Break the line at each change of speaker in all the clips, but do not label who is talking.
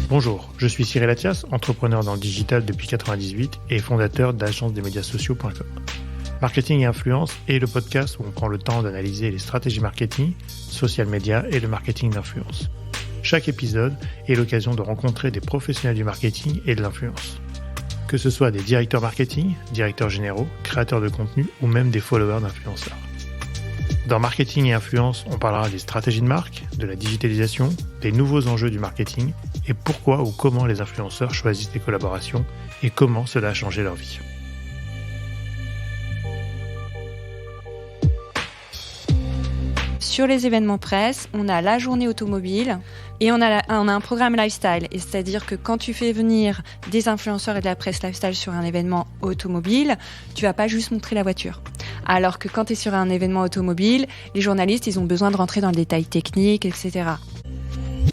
Bonjour, je suis Cyril Attias, entrepreneur dans le digital depuis 1998 et fondateur d'agence-des-médias-sociaux.com. Marketing et influence est le podcast où on prend le temps d'analyser les stratégies marketing, social media et le marketing d'influence. Chaque épisode est l'occasion de rencontrer des professionnels du marketing et de l'influence. Que ce soit des directeurs marketing, directeurs généraux, créateurs de contenu ou même des followers d'influenceurs. Dans Marketing et Influence, on parlera des stratégies de marque, de la digitalisation, des nouveaux enjeux du marketing et pourquoi ou comment les influenceurs choisissent des collaborations et comment cela a changé leur vie.
Sur les événements presse, on a la journée automobile et on a un programme lifestyle. Et c'est-à-dire que quand tu fais venir des influenceurs et de la presse lifestyle sur un événement automobile, tu vas pas juste montrer la voiture. Alors que quand tu es sur un événement automobile, les journalistes, ils ont besoin de rentrer dans le détail technique, etc.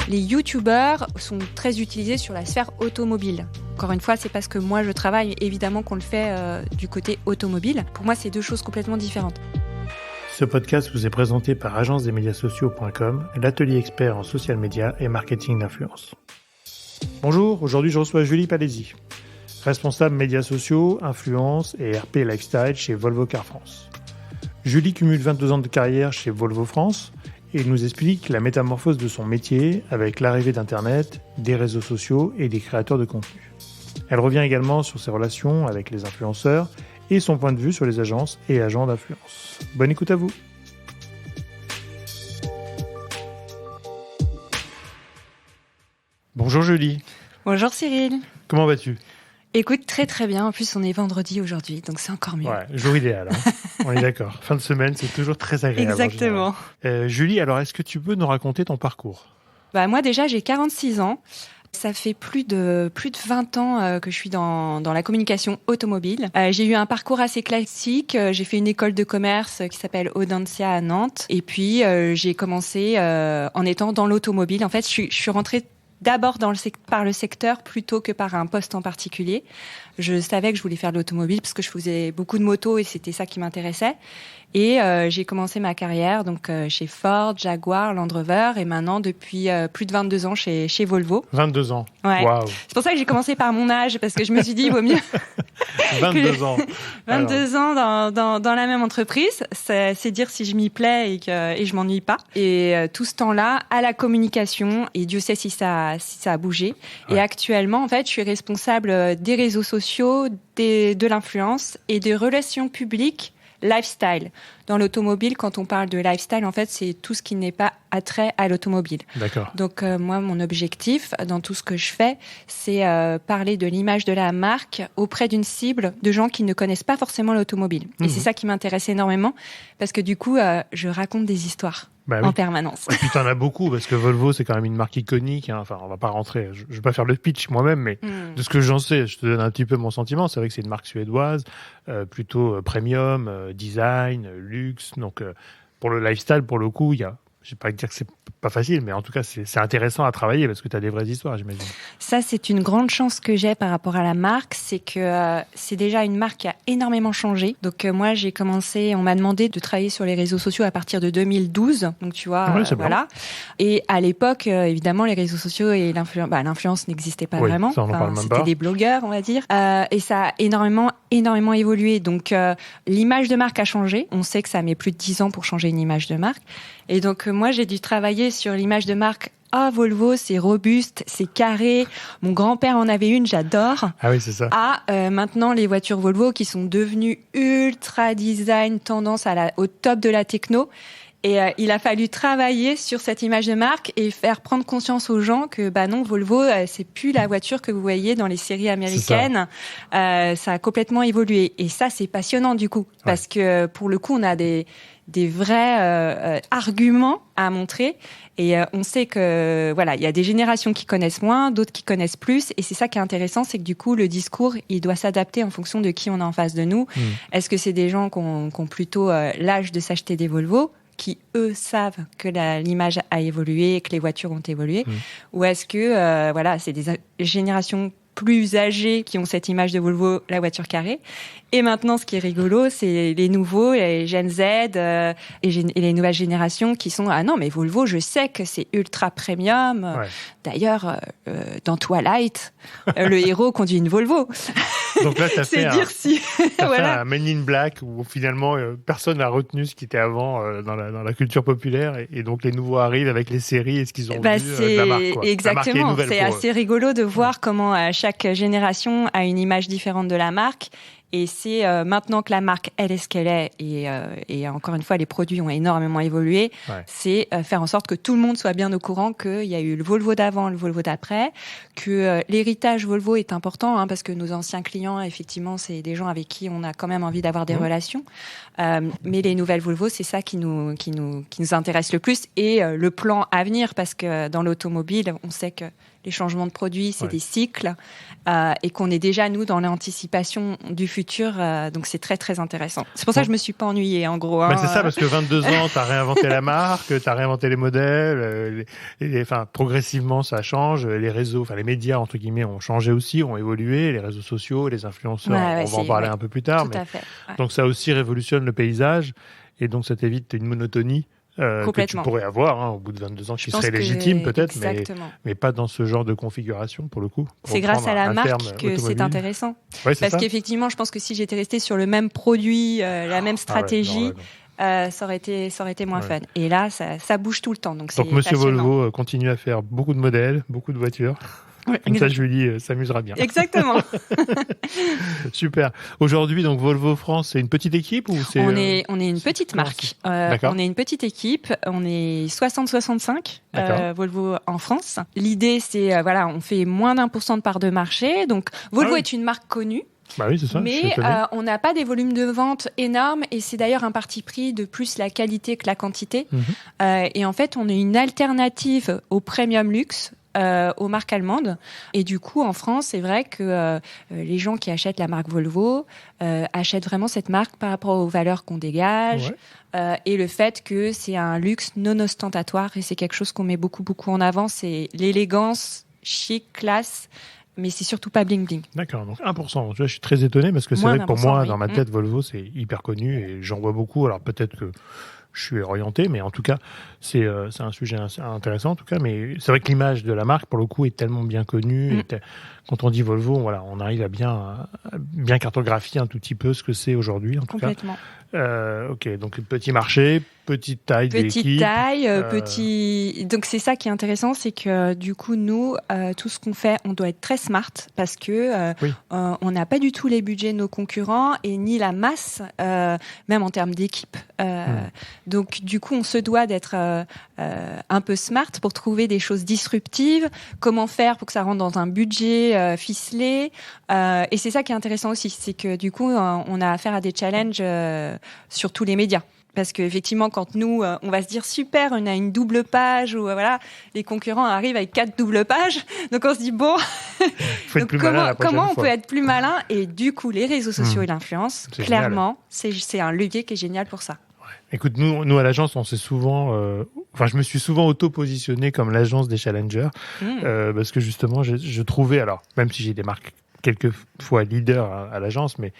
Les youtubeurs sont très utilisés sur la sphère automobile. Encore une fois, c'est parce que moi je travaille, évidemment qu'on le fait du côté automobile. Pour moi, c'est deux choses complètement différentes.
Ce podcast vous est présenté par agence-des-médias-sociaux.com, l'atelier expert en social media et marketing d'influence. Bonjour, aujourd'hui je reçois Julie Palesi, responsable médias sociaux, influence et RP lifestyle chez Volvo Cars France. Julie cumule 22 ans de carrière chez Volvo France et nous explique la métamorphose de son métier avec l'arrivée d'Internet, des réseaux sociaux et des créateurs de contenu. Elle revient également sur ses relations avec les influenceurs et son point de vue sur les agences et agents d'influence. Bonne écoute à vous. Bonjour Julie.
Bonjour Cyril.
Comment vas-tu ?
Écoute, très très bien. En plus, on est vendredi aujourd'hui, donc c'est encore mieux.
Ouais, jour idéal. Hein. On est d'accord. Fin de semaine, c'est toujours très agréable.
Exactement.
Julie, alors est-ce que tu peux nous raconter ton parcours ?
Moi déjà, j'ai 46 ans. Ça fait plus de 20 ans que je suis dans la communication automobile. J'ai eu un parcours assez classique. J'ai fait une école de commerce qui s'appelle Audencia à Nantes. Et puis, j'ai commencé en étant dans l'automobile. En fait, je suis rentrée d'abord par le secteur plutôt que par un poste en particulier. Je savais que je voulais faire de l'automobile parce que je faisais beaucoup de motos et c'était ça qui m'intéressait. Et j'ai commencé ma carrière donc chez Ford, Jaguar, Land Rover et maintenant depuis plus de 22 ans chez Volvo.
22 ans.
Ouais.
Waouh.
C'est pour ça que j'ai commencé par mon âge parce que je me suis dit il vaut mieux
22 ans.
22 ans dans la même entreprise, c'est dire si je m'y plais et je m'ennuie pas. Et tout ce temps-là à la communication et Dieu sait si ça a bougé. Ouais. Et actuellement en fait, je suis responsable des réseaux sociaux, de l'influence et des relations publiques lifestyle. Dans l'automobile, quand on parle de lifestyle, en fait, c'est tout ce qui n'est pas attrait à l'automobile.
D'accord.
Donc, moi, mon objectif dans tout ce que je fais, c'est parler de l'image de la marque auprès d'une cible de gens qui ne connaissent pas forcément l'automobile. Et c'est ça qui m'intéresse énormément parce que du coup, je raconte des histoires. En permanence.
Et puis t'en as beaucoup parce que Volvo c'est quand même une marque iconique. Hein. Enfin, on va pas rentrer. Je vais pas faire le pitch moi-même, mais de ce que j'en sais, je te donne un petit peu mon sentiment. C'est vrai que c'est une marque suédoise, plutôt premium, design, luxe. Donc pour le lifestyle, pour le coup, il y a. Je vais pas dire que c'est pas facile, mais en tout cas, c'est intéressant à travailler parce que tu as des vraies histoires, j'imagine.
Ça, c'est une grande chance que j'ai par rapport à la marque, c'est que c'est déjà une marque qui a énormément changé. Donc moi, j'ai commencé, on m'a demandé de travailler sur les réseaux sociaux à partir de 2012. Donc tu vois, voilà. Et à l'époque, évidemment, les réseaux sociaux et l'influence n'existaient pas vraiment.
Ça, on en parle même
c'était
pas.
Des blogueurs, on va dire. Et ça a énormément évolué. Donc l'image de marque a changé. On sait que ça met plus de 10 ans pour changer une image de marque. Et donc, moi, j'ai dû travailler sur l'image de marque. Ah, Volvo, c'est robuste, c'est carré. Mon grand-père en avait une, j'adore.
Ah oui, c'est ça.
Maintenant, les voitures Volvo qui sont devenues ultra design, tendance au top de la techno. Et il a fallu travailler sur cette image de marque et faire prendre conscience aux gens que non, Volvo, c'est plus la voiture que vous voyez dans les séries américaines. Ça a complètement évolué. Et ça, c'est passionnant du coup, parce que pour le coup, on a des vrais arguments à montrer. Et on sait que il y a des générations qui connaissent moins, d'autres qui connaissent plus. Et c'est ça qui est intéressant, c'est que du coup, le discours, il doit s'adapter en fonction de qui on a en face de nous. Est-ce que c'est des gens qui ont plutôt l'âge de s'acheter des Volvo, qui, eux, savent que l'image a évolué, que les voitures ont évolué, ou est-ce que c'est des générations plus âgés qui ont cette image de Volvo, la voiture carrée. Et maintenant, ce qui est rigolo, c'est les nouveaux, les Gen Z et les nouvelles générations qui sont ah non mais Volvo, je sais que c'est ultra premium. Ouais. D'ailleurs, dans Twilight, le héros conduit une Volvo.
Donc là, t'as fait
voilà.
un Men in Black où finalement personne n'a retenu ce qui était avant dans la culture populaire et donc les nouveaux arrivent avec les séries et ce qu'ils ont vu de la marque. Quoi.
Exactement. C'est assez rigolo de voir comment chaque génération a une image différente de la marque. Et c'est maintenant que la marque, elle est ce qu'elle est, et encore une fois, les produits ont énormément évolué, c'est faire en sorte que tout le monde soit bien au courant qu'il y a eu le Volvo d'avant, le Volvo d'après, que l'héritage Volvo est important, parce que nos anciens clients, effectivement, c'est des gens avec qui on a quand même envie d'avoir des relations. Mais les nouvelles Volvo, c'est ça qui nous intéresse le plus, et le plan à venir, parce que dans l'automobile, on sait que les changements de produits, c'est des cycles, et qu'on est déjà, nous, dans l'anticipation du futur. Donc, c'est très, très intéressant. C'est pour ça que je me suis pas ennuyée, en gros.
C'est ça, parce que 22 ans, tu as réinventé la marque, tu as réinventé les modèles. Progressivement, ça change. Les réseaux, les médias, entre guillemets, ont changé aussi, ont évolué. Les réseaux sociaux, les influenceurs, on va en parler un peu plus tard.
Tout à fait.
Donc, ça aussi révolutionne le paysage. Et donc, ça t'évite une monotonie. Que tu pourrais avoir au bout de 22 ans, qui serait légitime peut-être, mais pas dans ce genre de configuration pour le coup.
C'est grâce à la marque que c'est intéressant.
Ouais,
parce qu'effectivement, je pense que si j'étais restée sur le même produit, la même stratégie, ça aurait été moins fun. Et là, ça bouge tout le temps. Donc
Monsieur Volvo continue à faire beaucoup de modèles, beaucoup de voitures. Comme ça, Julie s'amusera bien.
Exactement.
Super. Aujourd'hui, donc Volvo France, c'est une petite équipe ou c'est
on est une petite marque. On est une petite équipe. On est 60-65 Volvo en France. L'idée, c'est on fait moins d'1% de part de marché. Donc Volvo est une marque connue.
Bah oui, c'est ça.
Mais on n'a pas des volumes de vente énormes et c'est d'ailleurs un parti pris de plus la qualité que la quantité. Et en fait, on est une alternative au premium luxe. Aux marques allemandes. Et du coup, en France, c'est vrai que les gens qui achètent la marque Volvo achètent vraiment cette marque par rapport aux valeurs qu'on dégage et le fait que c'est un luxe non ostentatoire. Et c'est quelque chose qu'on met beaucoup, beaucoup en avant. C'est l'élégance, chic, classe, mais c'est surtout pas bling-bling.
D'accord, donc 1%. Je suis très étonné parce que c'est vrai que pour moi, dans ma tête, Volvo, c'est hyper connu et j'en vois beaucoup. Alors peut-être que je suis orienté, mais en tout cas, c'est un sujet intéressant en tout cas. Mais c'est vrai que l'image de la marque, pour le coup, est tellement bien connue. Et quand on dit Volvo, on arrive à bien cartographier un tout petit peu ce que c'est aujourd'hui, en tout cas.
Complètement.
Ok, donc petit marché, petite taille d'équipe.
Petite taille, petit. Donc c'est ça qui est intéressant, c'est que du coup nous, tout ce qu'on fait, on doit être très smart parce que on n'a pas du tout les budgets de nos concurrents et ni la masse, même en termes d'équipe. Donc du coup, on se doit d'être un peu smart pour trouver des choses disruptives. Comment faire pour que ça rentre dans un budget ficelé. Et c'est ça qui est intéressant aussi, c'est que du coup, on a affaire à des challenges sur tous les médias. Parce qu'effectivement, quand nous, on va se dire super, on a une double page, ou les concurrents arrivent avec 4 doubles pages. Donc on se dit bon, donc comment on peut être plus malin? Et du coup, les réseaux sociaux et l'influence, clairement, c'est un levier qui est génial pour ça.
Écoute, nous à l'agence, on s'est souvent, je me suis souvent auto-positionné comme l'agence des challengers, parce que justement, je trouvais, alors même si j'ai des marques quelquefois leaders à l'agence, mais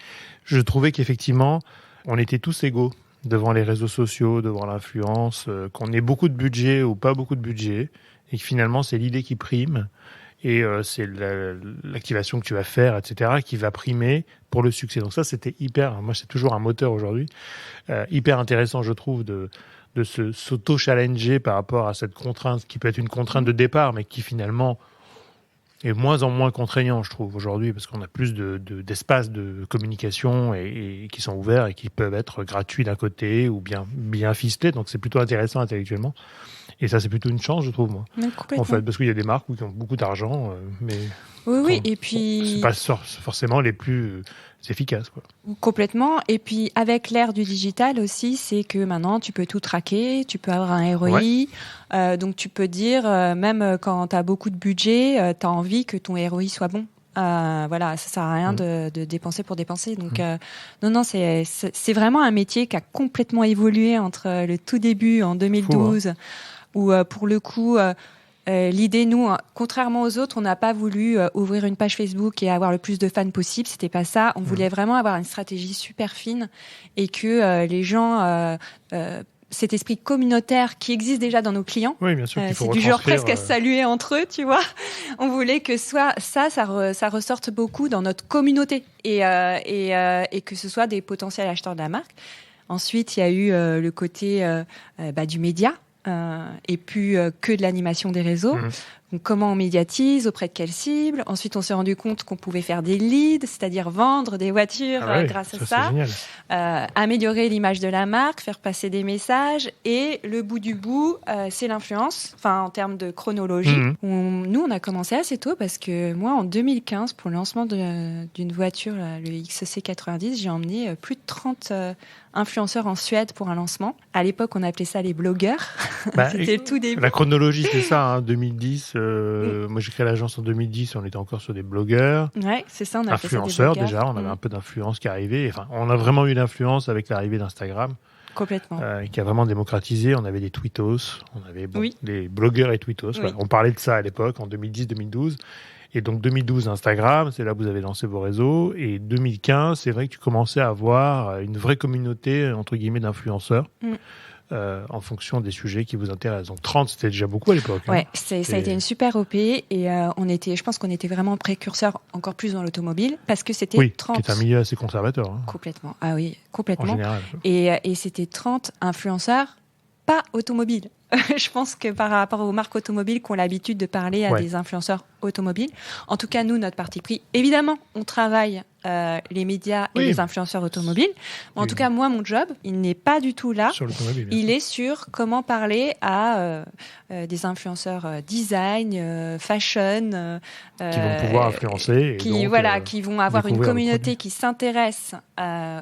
je trouvais qu'effectivement, on était tous égaux devant les réseaux sociaux, devant l'influence, qu'on ait beaucoup de budget ou pas beaucoup de budget, et que finalement, c'est l'idée qui prime. Et c'est l'activation que tu vas faire, etc., qui va primer pour le succès. Donc ça, c'était moi, c'est toujours un moteur aujourd'hui, hyper intéressant, je trouve, de s'auto-challenger par rapport à cette contrainte, qui peut être une contrainte de départ, mais qui finalement est moins en moins contraignant, je trouve, aujourd'hui, parce qu'on a plus d'espaces de communication et qui sont ouverts et qui peuvent être gratuits d'un côté ou bien ficelés. Donc c'est plutôt intéressant intellectuellement. Et ça, c'est plutôt une chance, je trouve, moi. En fait, parce qu'il y a des marques qui ont beaucoup d'argent, mais
et puis
c'est pas forcément les plus efficaces, quoi.
Complètement. Et puis avec l'ère du digital aussi, c'est que maintenant tu peux tout traquer, tu peux avoir un ROI, donc tu peux dire même quand tu as beaucoup de budget, tu as envie que ton ROI soit bon. Ça sert à rien de dépenser pour dépenser. Donc non, c'est vraiment un métier qui a complètement évolué entre le tout début en 2012. Où pour le coup, L'idée, nous, contrairement aux autres, on n'a pas voulu ouvrir une page Facebook et avoir le plus de fans possible. C'était pas ça. On voulait vraiment avoir une stratégie super fine et que les gens, cet esprit communautaire qui existe déjà dans nos clients,
oui, bien sûr,
c'est du genre presque à saluer entre eux, tu vois. On voulait que ça ressorte beaucoup dans notre communauté et que ce soit des potentiels acheteurs de la marque. Ensuite, il y a eu le côté du média. Et puis que de l'animation des réseaux. Donc, comment on médiatise, auprès de quelle cible. Ensuite, on s'est rendu compte qu'on pouvait faire des leads, c'est-à-dire vendre des voitures grâce à ça. Améliorer l'image de la marque, faire passer des messages. Et le bout du bout, c'est l'influence, en termes de chronologie. Nous, on a commencé assez tôt parce que moi, en 2015, pour le lancement d'une voiture, le XC90, j'ai emmené plus de 30 influenceurs en Suède pour un lancement. À l'époque, on appelait ça les blogueurs. C'était le tout début.
La chronologie, c'est ça, 2010. Moi, j'ai créé l'agence en 2010, on était encore sur des blogueurs.
Ouais, c'est ça, on a
influenceurs, déjà, on avait un peu d'influence qui arrivait. Enfin, on a vraiment eu l'influence avec l'arrivée d'Instagram.
Complètement.
Qui a vraiment démocratisé. On avait des tweetos, on avait des blogueurs et tweetos. Oui. On parlait de ça à l'époque, en 2010-2012. Et donc 2012, Instagram, c'est là que vous avez lancé vos réseaux. Et 2015, c'est vrai que tu commençais à avoir une vraie communauté, entre guillemets, d'influenceurs. En fonction des sujets qui vous intéressent. Donc 30, c'était déjà beaucoup à l'époque.
Ouais, ça a été une super OP et je pense qu'on était vraiment précurseurs encore plus dans l'automobile parce que c'était 30.
Qui est un milieu assez conservateur.
Complètement. Ah oui, complètement.
En général.
Et c'était 30 influenceurs pas automobiles. Je pense que par rapport aux marques automobiles qui ont l'habitude de parler à des influenceurs automobiles, en tout cas, nous, notre parti pris, évidemment, on travaille les médias et les influenceurs automobiles. En tout cas, moi, mon job, il n'est pas du tout là.
Sur l'automobile,
il est sur comment parler à des influenceurs design, fashion.
Qui vont pouvoir influencer.
Qui vont avoir une communauté qui s'intéresse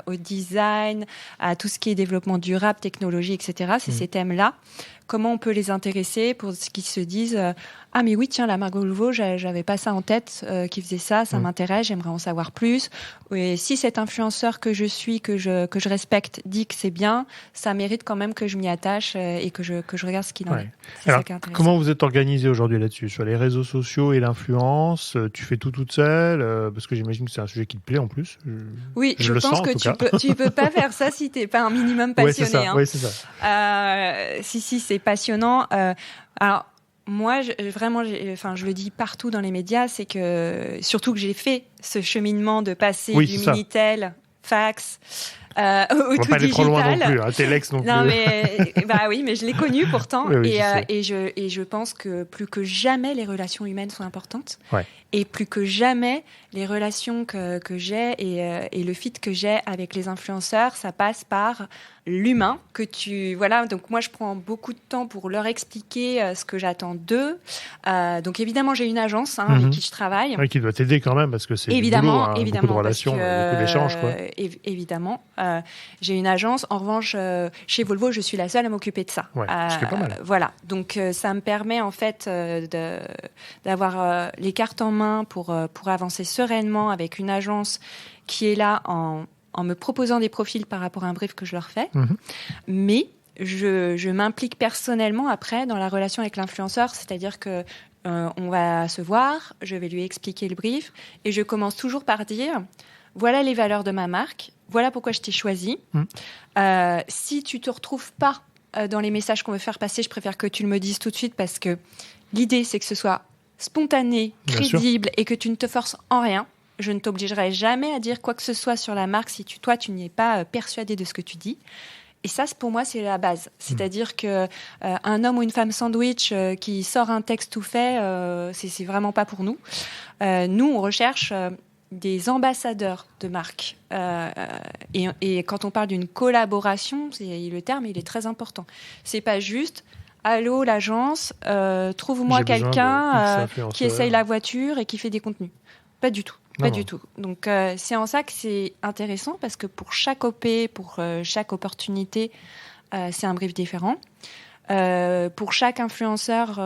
au design, à tout ce qui est développement durable, technologie, etc. C'est ces thèmes-là. Comment on peut les intéresser pour qu'ils se disent ah mais oui tiens la marque Volvo j'avais pas ça en tête qui faisait ça m'intéresse, j'aimerais en savoir plus. Et si cet influenceur que je suis que je respecte dit que c'est bien, ça mérite quand même que je m'y attache et que je regarde ce qu'il en est. C'est
alors,
ça qui est intéressant.
Comment vous êtes organisé aujourd'hui là-dessus sur les réseaux sociaux et l'influence? Tu fais tout toute seule parce que j'imagine que c'est un sujet qui te plaît en plus.
Oui, je pense que tu peux pas faire ça si t'es pas un minimum passionné.
Oui, c'est ça.
Si c'est passionnant. Alors moi, je le dis partout dans les médias, c'est que surtout que j'ai fait ce cheminement de passer du Minitel, fax. Au
on va
tout
pas aller
digital.
trop loin non plus, Telex non plus.
Non mais oui, mais je l'ai connu pourtant et je pense que plus que jamais les relations humaines sont importantes et plus que jamais les relations que j'ai et le fit que j'ai avec les influenceurs, ça passe par l'humain donc moi je prends beaucoup de temps pour leur expliquer ce que j'attends d'eux. Donc évidemment j'ai une agence avec qui je travaille.
Oui, qui doit t'aider quand même parce que c'est
évidemment,
beaucoup de relations, beaucoup d'échanges
évidemment. J'ai une agence. En revanche, chez Volvo, je suis la seule à m'occuper de ça.
Ce qui est pas mal.
Voilà. Donc, ça me permet en fait d'avoir les cartes en main pour avancer sereinement avec une agence qui est là en me proposant des profils par rapport à un brief que je leur fais. Mais je m'implique personnellement après dans la relation avec l'influenceur, c'est-à-dire que on va se voir, je vais lui expliquer le brief et je commence toujours par dire voilà les valeurs de ma marque, voilà pourquoi je t'ai choisi. Si tu te retrouves pas dans les messages qu'on veut faire passer, je préfère que tu le me dises tout de suite parce que l'idée c'est que ce soit spontané, crédible et que tu ne te forces en rien. Je ne t'obligerai jamais à dire quoi que ce soit sur la marque si toi tu n'y es pas persuadé de ce que tu dis. Et ça, pour moi, c'est la base. C'est-à-dire que un homme ou une femme sandwich qui sort un texte tout fait, c'est vraiment pas pour nous. Nous, on recherche des ambassadeurs de marque. Et quand on parle d'une collaboration, le terme, il est très important. C'est pas juste allô l'agence, trouve-moi quelqu'un qui essaye la voiture et qui fait des contenus. Pas du tout. Pas du tout. Donc, c'est en ça que c'est intéressant parce que pour chaque OP, pour chaque opportunité, c'est un brief différent. Pour chaque influenceur,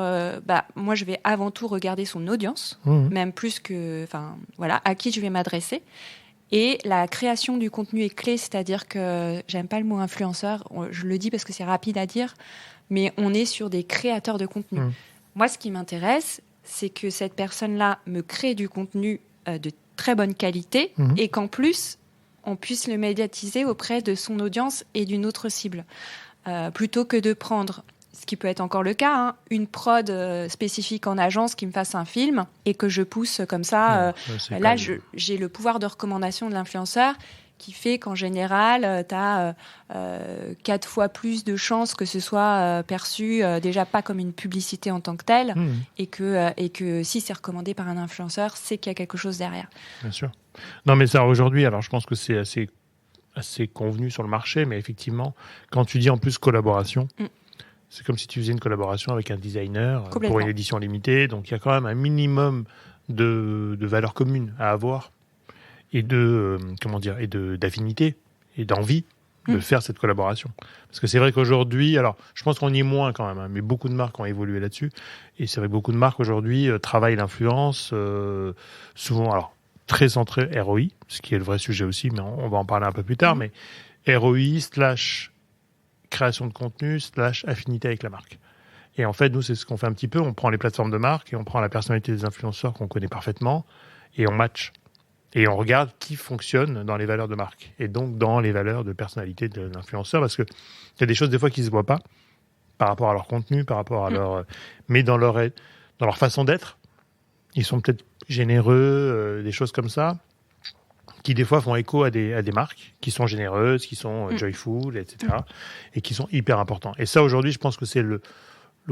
moi, je vais avant tout regarder son audience, même plus que, à qui je vais m'adresser. Et la création du contenu est clé, c'est-à-dire que j'aime pas le mot influenceur, je le dis parce que c'est rapide à dire, mais on est sur des créateurs de contenu. Moi, ce qui m'intéresse, c'est que cette personne-là me crée du contenu de très bonne qualité et qu'en plus, on puisse le médiatiser auprès de son audience et d'une autre cible. Plutôt que de prendre, ce qui peut être encore le cas, une prod spécifique en agence qui me fasse un film et que je pousse comme ça. Là, j'ai le pouvoir de recommandation de l'influenceur qui fait qu'en général, tu as 4 fois plus de chances que ce soit perçu déjà pas comme une publicité en tant que telle et que si c'est recommandé par un influenceur, c'est qu'il y a quelque chose derrière.
Bien sûr. Non, mais ça, aujourd'hui, alors je pense que c'est assez convenu sur le marché, mais effectivement, quand tu dis en plus collaboration, c'est comme si tu faisais une collaboration avec un designer pour une édition limitée, donc il y a quand même un minimum de valeurs communes à avoir et d'affinité et d'envie de faire cette collaboration. Parce que c'est vrai qu'aujourd'hui, alors je pense qu'on y est moins quand même, mais beaucoup de marques ont évolué là-dessus, et c'est vrai que beaucoup de marques aujourd'hui travaillent l'influence, souvent, alors très centré ROI, ce qui est le vrai sujet aussi, mais on va en parler un peu plus tard, mais ROI / création de contenu / affinité avec la marque. Et en fait, nous, c'est ce qu'on fait un petit peu, on prend les plateformes de marque et on prend la personnalité des influenceurs qu'on connaît parfaitement et on match. Et on regarde qui fonctionne dans les valeurs de marque et donc dans les valeurs de personnalité de l'influenceur, parce qu'il y a des choses des fois qui ne se voient pas par rapport à leur contenu, par rapport à leur... Mais dans leur façon d'être, ils sont peut-être généreux, des choses comme ça, qui des fois font écho à des marques qui sont généreuses, qui sont joyful, etc. Et qui sont hyper importants. Et ça, aujourd'hui, je pense que c'est le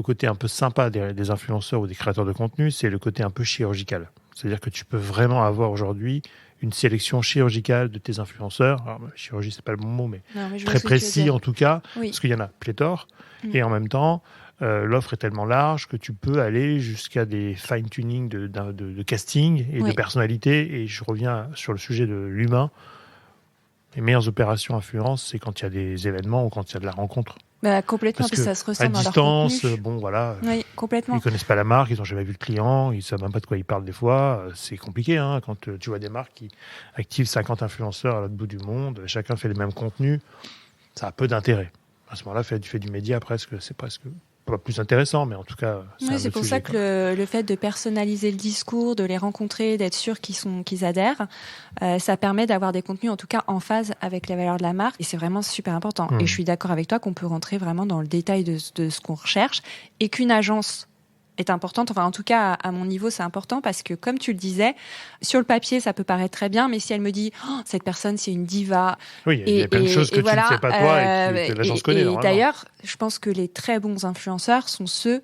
côté un peu sympa des influenceurs ou des créateurs de contenu, c'est le côté un peu chirurgical. C'est-à-dire que tu peux vraiment avoir aujourd'hui une sélection chirurgicale de tes influenceurs. Alors, chirurgie, c'est pas le bon mot, mais très précis en tout cas, parce qu'il y en a pléthore. Et en même temps, l'offre est tellement large que tu peux aller jusqu'à des fine-tuning de casting et de personnalité. Et je reviens sur le sujet de l'humain. Les meilleures opérations influence, c'est quand il y a des événements ou quand il y a de la rencontre.
Complètement, parce que ça se ressent dans leur
distance,
contenu.
bon voilà,
complètement.
Ils connaissent pas la marque, ils n'ont jamais vu le client, ils ne savent même pas de quoi ils parlent des fois. C'est compliqué quand tu vois des marques qui activent 50 influenceurs à l'autre bout du monde, chacun fait les mêmes contenus, ça a peu d'intérêt. À ce moment-là, tu fais du média c'est presque pas plus intéressant, mais en tout cas,
c'est pour ça que le fait de personnaliser le discours, de les rencontrer, d'être sûr qu'ils adhèrent, ça permet d'avoir des contenus en tout cas en phase avec les valeurs de la marque, et c'est vraiment super important. Et je suis d'accord avec toi qu'on peut rentrer vraiment dans le détail de ce qu'on recherche, et qu'une agence est importante, enfin en tout cas à mon niveau c'est important, parce que comme tu le disais, sur le papier ça peut paraître très bien, mais si elle me dit cette personne c'est une diva,
il y a plein de choses que tu ne sais pas toi et que l'agence connaît.
Et d'ailleurs je pense que les très bons influenceurs sont ceux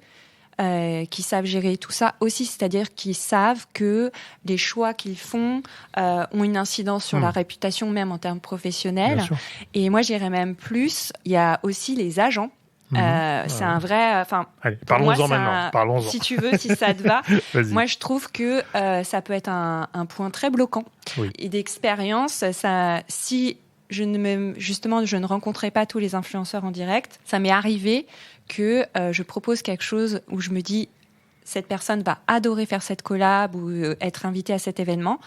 qui savent gérer tout ça aussi, c'est-à-dire qui savent que les choix qu'ils font ont une incidence sur la réputation, même en termes professionnels. Et moi j'irais même plus, il y a aussi les agents. C'est un vrai...
Allez, parlons-en maintenant. Parlons-en.
Si tu veux, si ça te va. Moi, je trouve que ça peut être un point très bloquant. Et d'expérience, si je ne rencontrais pas tous les influenceurs en direct, ça m'est arrivé que je propose quelque chose où je me dis cette personne va adorer faire cette collab ou être invitée à cet événement.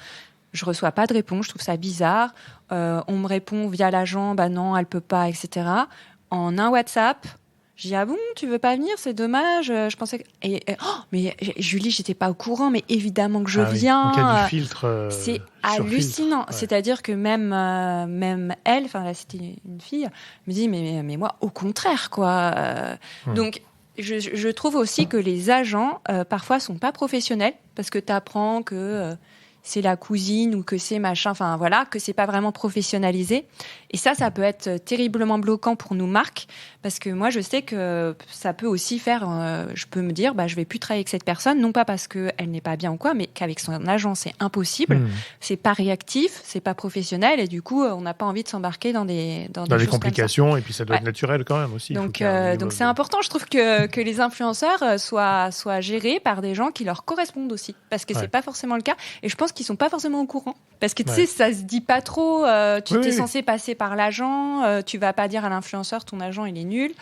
Je reçois pas de réponse, je trouve ça bizarre. On me répond via l'agent, non, elle peut pas, etc. En un WhatsApp, je dis, ah bon, tu veux pas venir, c'est dommage. Je pensais que... mais Julie, j'étais pas au courrant, mais évidemment que je viens.
Donc il y a du filtre.
C'est hallucinant.
Filtre.
C'est-à-dire que même elle, enfin là c'était une fille, me dit, mais moi au contraire quoi. Donc je trouve aussi que les agents parfois sont pas professionnels, parce que tu apprends que c'est la cousine ou que c'est machin, enfin voilà, que c'est pas vraiment professionnalisé. Et ça peut être terriblement bloquant pour nos marques, parce que moi je sais que ça peut aussi faire, je peux me dire, je vais plus travailler avec cette personne, non pas parce qu'elle n'est pas bien ou quoi, mais qu'avec son agent c'est impossible, c'est pas réactif, c'est pas professionnel, et du coup on n'a pas envie de s'embarquer dans des
complications, et puis ça doit être naturel quand même aussi.
Donc c'est important, je trouve que les influenceurs soient gérés par des gens qui leur correspondent aussi, parce que c'est pas forcément le cas, et je pense qu'ils sont pas forcément au courant, parce que tu sais, ça se dit pas trop, tu t'es censé passer par l'agent, tu vas pas dire à l'influenceur ton agent il est nul,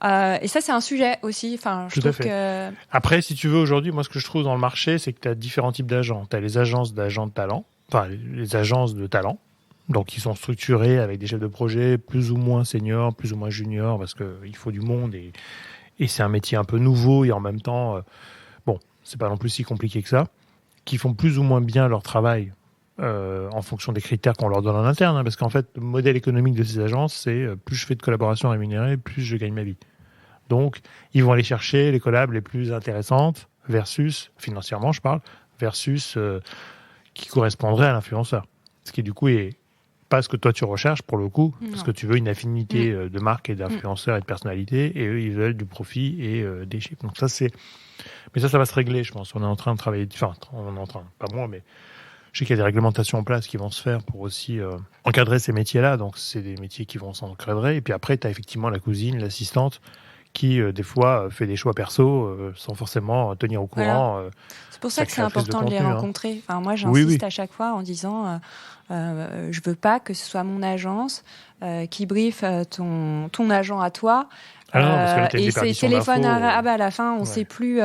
et ça c'est un sujet aussi, enfin je trouve que...
Après, si tu veux, aujourd'hui, moi ce que je trouve dans le marché, c'est que tu as différents types d'agents. Tu as les agences d'agents de talent, enfin les agences de talent, donc qui sont structurées avec des chefs de projet plus ou moins seniors, plus ou moins juniors, parce qu'il faut du monde, et c'est un métier un peu nouveau et en même temps, bon, c'est pas non plus si compliqué que ça, qui font plus ou moins bien leur travail en fonction des critères qu'on leur donne en interne, hein, parce qu'en fait, le modèle économique de ces agences, c'est plus je fais de collaborations rémunérées, plus je gagne ma vie. Donc, ils vont aller chercher les collabs les plus intéressantes versus, financièrement je parle, versus qui correspondraient à l'influenceur. Ce qui du coup est pas ce que toi tu recherches pour le coup, parce que tu veux une affinité de marque et d'influenceur et de personnalité, et eux ils veulent du profit et des chiffres. Donc ça c'est, mais ça va se régler, je pense. On est en train de travailler, enfin on est en train, pas moi, mais je sais qu'il y a des réglementations en place qui vont se faire pour aussi encadrer ces métiers-là. Donc c'est des métiers qui vont s'encadrer. Et puis après tu as effectivement la cousine, l'assistante, qui des fois fait des choix perso sans forcément tenir au courant.
Voilà. C'est pour ça que c'est important de les rencontrer. Enfin, moi, j'insiste à chaque fois en disant je veux pas que ce soit mon agence qui briefe ton agent à toi.
Ah non, parce que là,
et c'est téléphone à la fin, on ne sait plus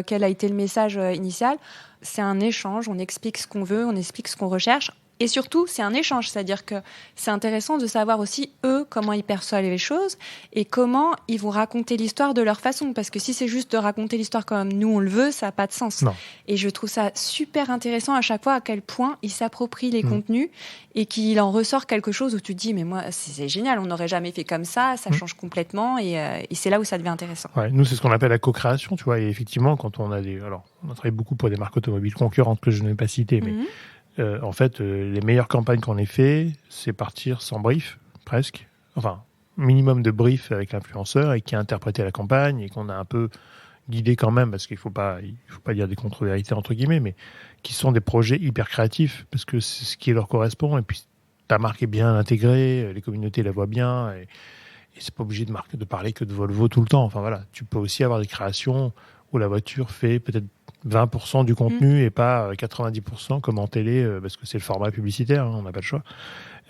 quel a été le message initial. C'est un échange, on explique ce qu'on veut, on explique ce qu'on recherche. Et surtout, c'est un échange, c'est-à-dire que c'est intéressant de savoir aussi, eux, comment ils perçoivent les choses et comment ils vont raconter l'histoire de leur façon. Parce que si c'est juste de raconter l'histoire comme nous, on le veut, ça n'a pas de sens.
Non.
Et je trouve ça super intéressant à chaque fois à quel point ils s'approprient les contenus et qu'il en ressort quelque chose où tu te dis, mais moi, c'est génial, on n'aurait jamais fait comme ça change complètement et c'est là où ça devient intéressant.
Ouais, nous, c'est ce qu'on appelle la co-création, tu vois. Et effectivement, quand on a alors, on a travaillé beaucoup pour des marques automobiles concurrentes que je n'ai pas citées, mais en fait, les meilleures campagnes qu'on ait fait, c'est partir sans brief, presque. Enfin, minimum de brief avec l'influenceur et qui a interprété la campagne et qu'on a un peu guidé quand même, parce qu'il faut pas dire des contre-vérités entre guillemets, mais qui sont des projets hyper créatifs parce que c'est ce qui leur correspond. Et puis ta marque est bien intégrée, les communautés la voient bien et c'est pas obligé de parler que de Volvo tout le temps. Enfin voilà, tu peux aussi avoir des créations où la voiture fait peut-être 20% du contenu et pas 90% comme en télé, parce que c'est le format publicitaire, hein, on n'a pas le choix,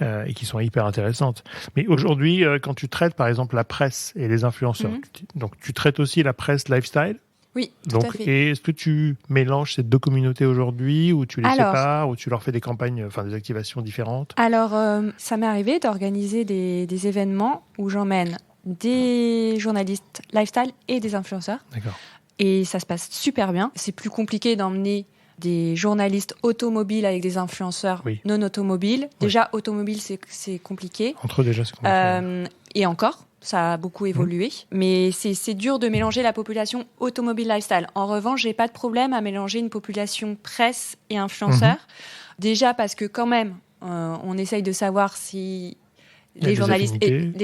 et qui sont hyper intéressantes. Mais aujourd'hui, quand tu traites par exemple la presse et les influenceurs, donc tu traites aussi la presse lifestyle.
Oui, tout à fait.
Et est-ce que tu mélanges ces deux communautés aujourd'hui, ou tu les sépares, ou tu leur fais des campagnes, enfin des activations différentes?
Alors, ça m'est arrivé d'organiser des événements où j'emmène des journalistes lifestyle et des influenceurs.
D'accord.
Et ça se passe super bien. C'est plus compliqué d'emmener des journalistes automobiles avec des influenceurs non automobiles. Déjà, automobile, c'est compliqué.
Entre eux, déjà, c'est compliqué.
Et encore, ça a beaucoup évolué. Mais c'est dur de mélanger la population automobile lifestyle. En revanche, j'ai pas de problème à mélanger une population presse et influenceurs. Déjà parce que quand même, on essaye de savoir si les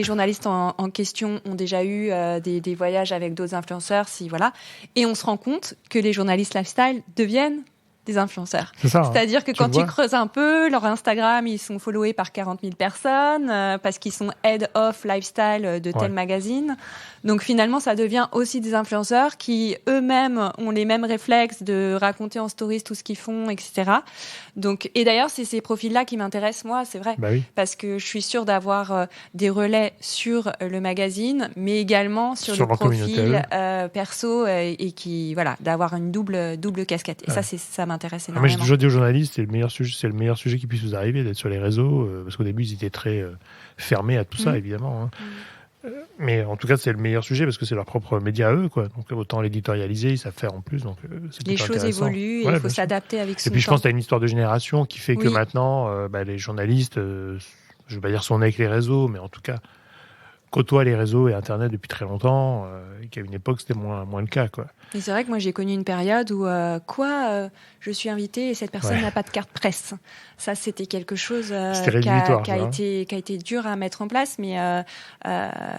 journalistes en question ont déjà eu des voyages avec d'autres influenceurs, voilà. Et on se rend compte que les journalistes lifestyle deviennent des influenceurs.
C'est ça,
C'est-à-dire que quand tu creuses un peu, leur Instagram, ils sont followés par 40 000 personnes parce qu'ils sont head of lifestyle de tel magazine. Donc finalement, ça devient aussi des influenceurs qui eux-mêmes ont les mêmes réflexes de raconter en stories tout ce qu'ils font, etc. Donc, et d'ailleurs, c'est ces profils-là qui m'intéressent, moi, c'est vrai.
Bah oui.
Parce que je suis sûre d'avoir des relais sur le magazine, mais également sur le profil perso et qui, voilà, d'avoir une double casquette. Et ça m'intéresse énormément.
Mais j'ai toujours dit aux journalistes, c'est le meilleur sujet qui puisse vous arriver, d'être sur les réseaux, parce qu'au début, ils étaient très fermés à tout ça, évidemment. Hein. Mais en tout cas, c'est le meilleur sujet parce que c'est leur propre média à eux, quoi. Donc autant l'éditorialiser, ils savent faire en plus. Donc c'est
les choses évoluent et il faut s'adapter avec son temps.
Et puis je pense que tu as une histoire de génération qui fait que maintenant, les journalistes, je ne veux pas dire sont nés avec les réseaux, mais en tout cas côtoient les réseaux et Internet depuis très longtemps, et qu'à une époque c'était moins le cas, quoi.
Et c'est vrai que moi j'ai connu une période où je suis invitée et cette personne n'a pas de carte presse. Ça c'était quelque chose qui a été dur à mettre en place, mais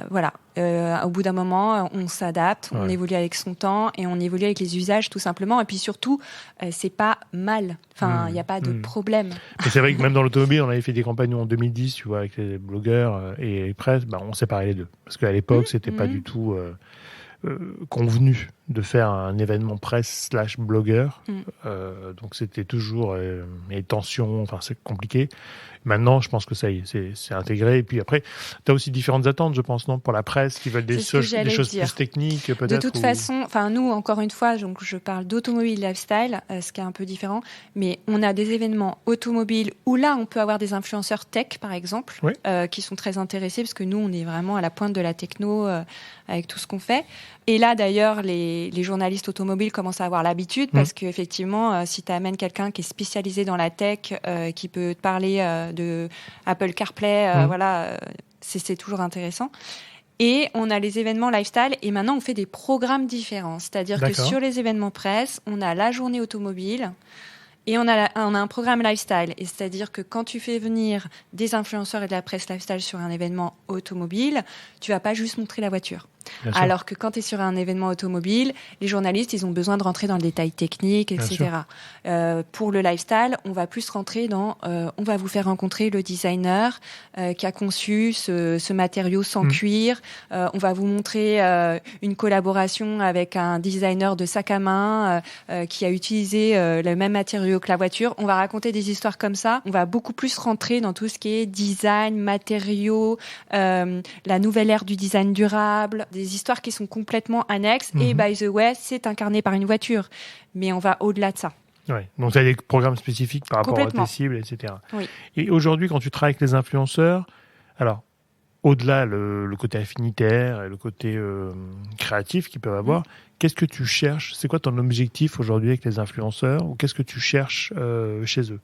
voilà. Au bout d'un moment, on s'adapte, on évolue avec son temps et on évolue avec les usages tout simplement. Et puis surtout, c'est pas mal. Enfin, il n'y a pas de problème.
Et c'est vrai que même dans l'automobile, on avait fait des campagnes en 2010, tu vois, avec les blogueurs et les presses, on séparait les deux. Parce qu'à l'époque, c'était pas du tout convenu de faire un événement presse / blogueur. Donc c'était toujours les tensions, enfin c'est compliqué. Maintenant, je pense que ça y est, c'est intégré. Et puis après, tu as aussi différentes attentes, je pense, non, pour la presse, qui veulent des choses plus techniques, peut-être.
De toute façon, nous, encore une fois, donc je parle d'automobile lifestyle, ce qui est un peu différent, mais on a des événements automobiles où là, on peut avoir des influenceurs tech, par exemple, qui sont très intéressés, parce que nous, on est vraiment à la pointe de la techno avec tout ce qu'on fait. Et là, d'ailleurs, les journalistes automobiles commencent à avoir l'habitude, parce qu'effectivement, si tu amènes quelqu'un qui est spécialisé dans la tech, qui peut te parler de Apple CarPlay, c'est toujours intéressant. Et on a les événements lifestyle, et maintenant on fait des programmes différents. C'est-à-dire que sur les événements presse, on a la journée automobile et on a un programme lifestyle. Et c'est-à-dire que quand tu fais venir des influenceurs et de la presse lifestyle sur un événement automobile, tu vas pas juste montrer la voiture. Alors que quand tu es sur un événement automobile, les journalistes, ils ont besoin de rentrer dans le détail technique, etc. Pour le lifestyle, on va plus rentrer dans... on va vous faire rencontrer le designer qui a conçu ce matériau sans cuir. On va vous montrer une collaboration avec un designer de sac à main qui a utilisé le même matériau que la voiture. On va raconter des histoires comme ça. On va beaucoup plus rentrer dans tout ce qui est design, matériaux, la nouvelle ère du design durable, des histoires qui sont complètement annexes. Et by the way, c'est incarné par une voiture. Mais on va au-delà de ça.
Ouais. Donc, tu as des programmes spécifiques par rapport à tes cibles, etc.
Oui.
Et aujourd'hui, quand tu travailles avec les influenceurs, alors, au-delà le côté affinitaire et le côté créatif qu'ils peuvent avoir, qu'est-ce que tu cherches? C'est quoi ton objectif aujourd'hui avec les influenceurs? Ou qu'est-ce que tu cherches chez eux?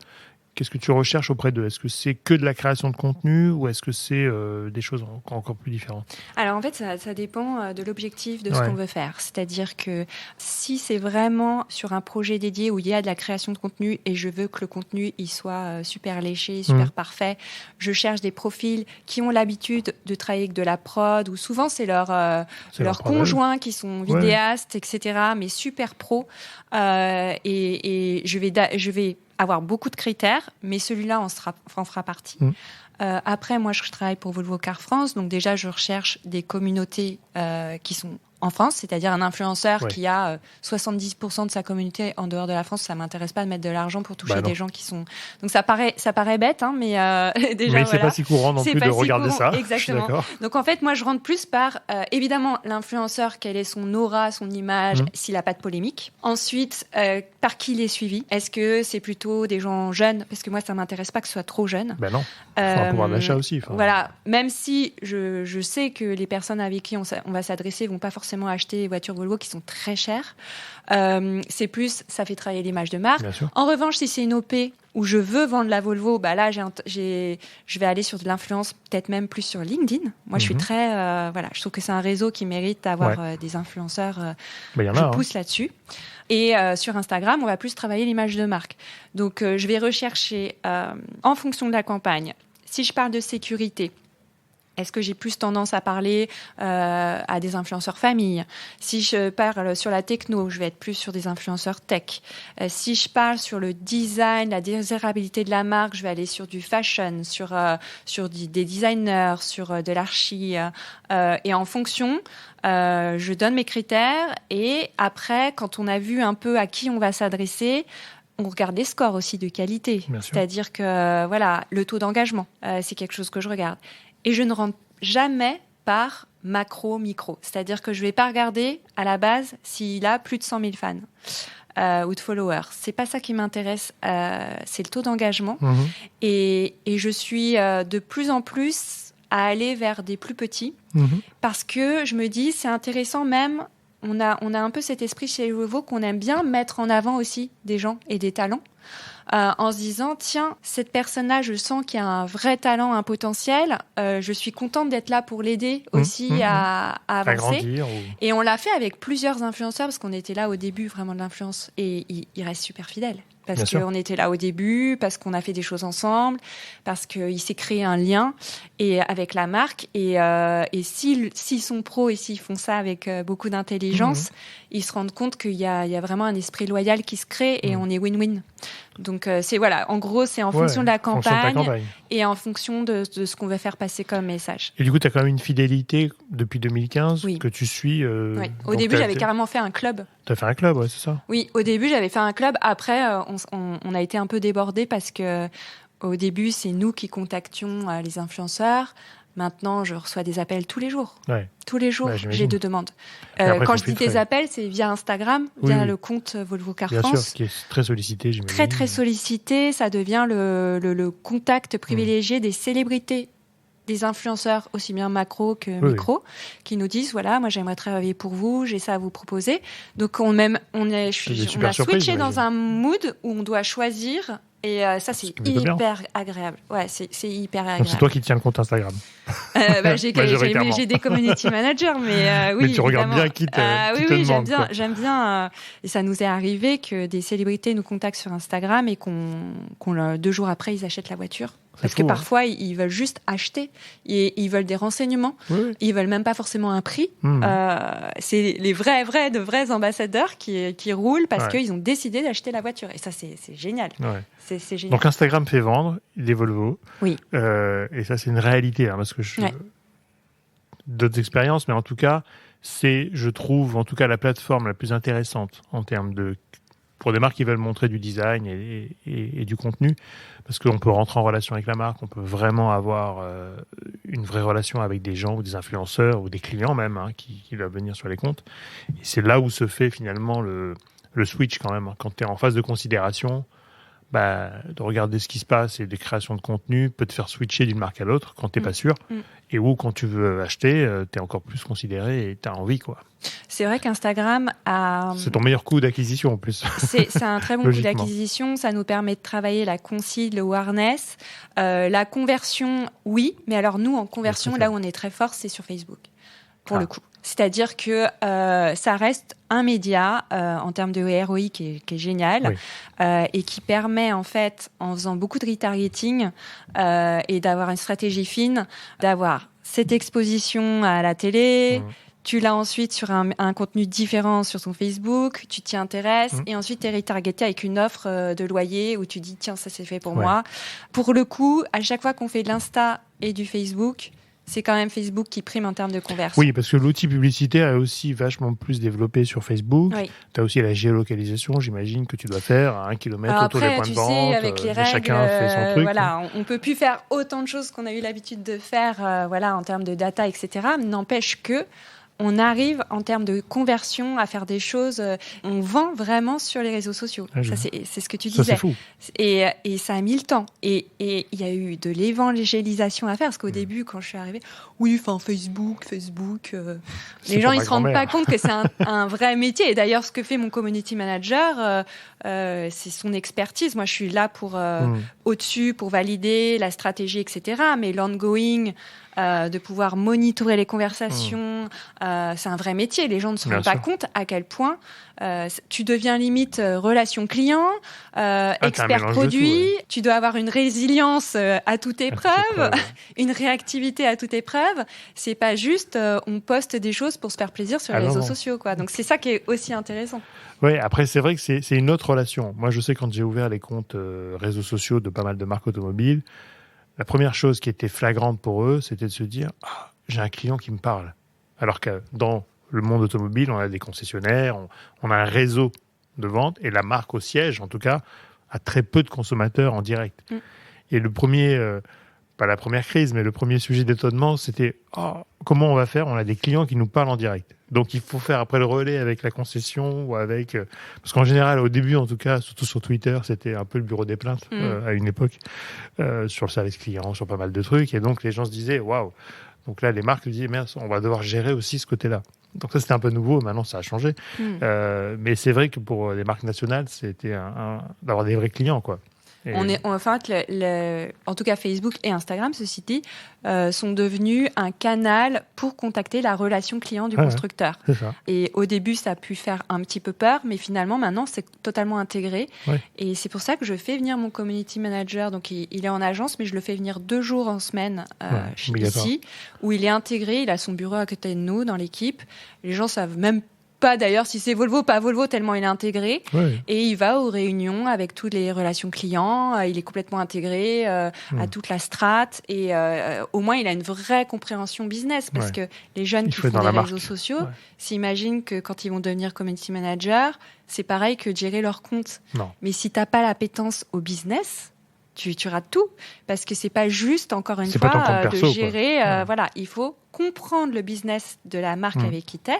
Qu'est-ce que tu recherches auprès d'eux? Est-ce que c'est que de la création de contenu ou est-ce que c'est des choses encore plus différentes?
Alors en fait, ça dépend de l'objectif de ce qu'on veut faire. C'est-à-dire que si c'est vraiment sur un projet dédié où il y a de la création de contenu et je veux que le contenu il soit super léché, super parfait, je cherche des profils qui ont l'habitude de travailler avec de la prod, ou souvent c'est leurs conjoints qui sont vidéastes, etc., mais super pro. Et je vais avoir beaucoup de critères, mais celui-là en fera partie. Après, moi, je travaille pour Volvo Car France, donc déjà, je recherche des communautés qui sont en France, c'est-à-dire un influenceur qui a 70% de sa communauté en dehors de la France. Ça m'intéresse pas de mettre de l'argent pour toucher des gens qui sont... Donc ça paraît bête, hein, mais déjà...
Mais c'est pas si courant non plus de regarder ça.
Exactement. Donc en fait, moi, je rentre plus par, évidemment, l'influenceur, quelle est son aura, son image, s'il n'a pas de polémique. Ensuite, par qui il est suivi? Est-ce que c'est plutôt des gens jeunes? Parce que moi, ça m'intéresse pas que ce soit trop jeune.
Ben non, il faut un pouvoir d'achat aussi.
Voilà, même si je sais que les personnes avec qui on va s'adresser vont pas forcément acheter des voitures Volvo qui sont très chères. C'est plus, ça fait travailler l'image de marque. En revanche, si c'est une OP où je veux vendre la Volvo, bah là, je vais aller sur de l'influence, peut-être même plus sur LinkedIn. Moi, je suis très... je trouve que c'est un réseau qui mérite d'avoir des influenceurs. Je pousse là-dessus. Et sur Instagram, on va plus travailler l'image de marque. Donc, je vais rechercher, en fonction de la campagne, si je parle de sécurité, est-ce que j'ai plus tendance à parler à des influenceurs famille? Si je parle sur la techno, je vais être plus sur des influenceurs tech. Si je parle sur le design, la désirabilité de la marque, je vais aller sur du fashion, sur des designers, sur de l'archi. Et en fonction, je donne mes critères. Et après, quand on a vu un peu à qui on va s'adresser, on regarde des scores aussi de qualité. C'est-à-dire que le taux d'engagement, c'est quelque chose que je regarde. Et je ne rentre jamais par macro, micro. C'est-à-dire que je ne vais pas regarder à la base s'il a plus de 100 000 fans ou de followers. Ce n'est pas ça qui m'intéresse. C'est le taux d'engagement. Et je suis de plus en plus à aller vers des plus petits parce que je me dis, c'est intéressant même. On a un peu cet esprit chez Volvo qu'on aime bien mettre en avant aussi des gens et des talents. En se disant, tiens, cette personne-là, je sens qu'il y a un vrai talent, un potentiel. Je suis contente d'être là pour l'aider aussi à avancer.
Grandir,
Et on l'a fait avec plusieurs influenceurs parce qu'on était là au début vraiment de l'influence. Et il reste super fidèle. Parce qu'on était là au début, parce qu'on a fait des choses ensemble, parce qu'il s'est créé un lien avec la marque. Et s'ils sont pros et s'ils font ça avec beaucoup d'intelligence, ils se rendent compte qu'il y a vraiment un esprit loyal qui se crée et on est win-win. Donc en gros, c'est en fonction de la campagne et en fonction de ce qu'on veut faire passer comme message.
Et du coup, tu as quand même une fidélité depuis 2015
oui.
que tu suis.
Oui. Au début, j'avais carrément fait un club.
Tu as fait un club, ouais, c'est ça?
Oui, au début, j'avais fait un club. Après, on a été un peu débordés parce que au début, c'est nous qui contactions les influenceurs. Maintenant, je reçois des appels tous les jours.
Ouais.
Tous les jours, j'ai 2 demandes. Quand je dis des appels, c'est via Instagram, via le compte Volvo Car France.
Bien sûr, qui est très sollicité, j'imagine.
Très, très sollicité. Ça devient le contact privilégié des célébrités, des influenceurs, aussi bien macro que micro, qui nous disent, voilà, moi, j'aimerais travailler pour vous, j'ai ça à vous proposer. Donc, on a switché dans un mood où on doit choisir. Et ça, c'est hyper agréable. Ouais, c'est hyper agréable.
Donc, c'est toi qui tiens le compte Instagram.
J'ai des community managers, mais oui.
Mais tu regardes bien qui te demande.
Oui, j'aime bien. Et ça nous est arrivé que des célébrités nous contactent sur Instagram et qu'on 2 jours après, ils achètent la voiture. Parce que parfois, ils veulent juste acheter. Ils veulent des renseignements. Oui. Ils veulent même pas forcément un prix. C'est les vrais ambassadeurs qui roulent parce qu'ils ont décidé d'acheter la voiture. Et ça, c'est génial. Ouais. C'est génial.
Donc, Instagram fait vendre des Volvo.
Oui.
Et ça, c'est une réalité. Parce que d'autres expériences, mais en tout cas, c'est, je trouve, en tout cas, la plateforme la plus intéressante en termes de... pour des marques qui veulent montrer du design et du contenu, parce qu'on peut rentrer en relation avec la marque, on peut vraiment avoir une vraie relation avec des gens ou des influenceurs ou des clients même qui doivent venir sur les comptes. Et c'est là où se fait finalement le switch quand même. Quand tu es en phase de considération, de regarder ce qui se passe et des créations de contenu peut te faire switcher d'une marque à l'autre quand tu n'es pas sûr. Et où, quand tu veux acheter, tu es encore plus considéré et tu as envie, quoi.
C'est vrai qu'Instagram a...
C'est ton meilleur coup d'acquisition, en plus.
C'est un très bon coup d'acquisition. Ça nous permet de travailler la consigne, le awareness. La conversion, oui. Mais alors, nous, en conversion, là où on est très fort, c'est sur Facebook, pour le coup. C'est-à-dire que ça reste un média en termes de ROI qui est génial et qui permet, en fait, en faisant beaucoup de retargeting et d'avoir une stratégie fine, d'avoir cette exposition à la télé. Tu l'as ensuite sur un contenu différent sur ton Facebook, tu t'y intéresses et ensuite tu es retargeté avec une offre de loyer où tu dis tiens, ça c'est fait pour moi. Pour le coup, à chaque fois qu'on fait de l'Insta et du Facebook, c'est quand même Facebook qui prime en termes de conversion.
Oui, parce que l'outil publicitaire est aussi vachement plus développé sur Facebook. Tu as aussi la géolocalisation, j'imagine, que tu dois faire à 1 kilomètre autour des points de vente.
Avec les règles,
chacun fait son truc.
Voilà, on ne peut plus faire autant de choses qu'on a eu l'habitude de faire en termes de data, etc. N'empêche que on arrive en termes de conversion à faire des choses. On vend vraiment sur les réseaux sociaux. Ça, c'est ce que tu disais.
Ça, c'est fou.
Et ça a mis le temps. Et il y a eu de l'évangélisation à faire. Parce qu'au début, quand je suis arrivée, Facebook, les gens, ils ne se rendent pas compte que c'est un vrai métier. Et d'ailleurs, ce que fait mon community manager, c'est son expertise. Moi, je suis là pour au-dessus, pour valider la stratégie, etc. Mais l'ongoing, de pouvoir monitorer les conversations, c'est un vrai métier. Les gens ne se rendent pas compte à quel point tu deviens limite relation client, expert produit. Tu dois avoir une résilience à toute épreuve, une réactivité à toute épreuve. C'est pas juste on poste des choses pour se faire plaisir sur les réseaux sociaux, quoi. Donc c'est ça qui est aussi intéressant.
Oui, après c'est vrai que c'est une autre relation. Moi je sais quand j'ai ouvert les comptes réseaux sociaux de pas mal de marques automobiles, la première chose qui était flagrante pour eux, c'était de se dire « j'ai un client qui me parle ». Alors que dans le monde automobile, on a des concessionnaires, on a un réseau de vente, et la marque au siège, en tout cas, a très peu de consommateurs en direct. Et le premier, pas la première crise, mais le premier sujet d'étonnement, c'était comment on va faire ? On a des clients qui nous parlent en direct. Donc il faut faire après le relais avec la concession ou avec... parce qu'en général, au début en tout cas, surtout sur Twitter, c'était un peu le bureau des plaintes à une époque, sur le service client, sur pas mal de trucs. Et donc les gens se disaient, waouh. Donc là, les marques disaient, merde, on va devoir gérer aussi ce côté-là. Donc ça, c'était un peu nouveau. Maintenant, ça a changé. Mais c'est vrai que pour les marques nationales, c'était d'avoir des vrais clients, quoi.
En tout cas, Facebook et Instagram, ceci dit, sont devenus un canal pour contacter la relation client du constructeur.
C'est ça.
Et au début, ça a pu faire un petit peu peur, mais finalement, maintenant, c'est totalement intégré. Et c'est pour ça que je fais venir mon community manager. Donc, il est en agence, mais je le fais venir 2 jours en semaine ici, où il est intégré. Il a son bureau à côté de nous, dans l'équipe. Les gens savent même pas d'ailleurs si c'est Volvo, pas Volvo, tellement il est intégré.
Ouais.
Et il va aux réunions avec toutes les relations clients. Il est complètement intégré à toute la strate. Et au moins, il a une vraie compréhension business. Parce que les jeunes qui font des réseaux sociaux s'imaginent que quand ils vont devenir community manager, c'est pareil que de gérer leur compte.
Non.
Mais si tu n'as pas l'appétence au business, tu rates tout. Parce que c'est pas juste, encore une fois, de gérer. Voilà, il faut comprendre le business de la marque avec qui tu es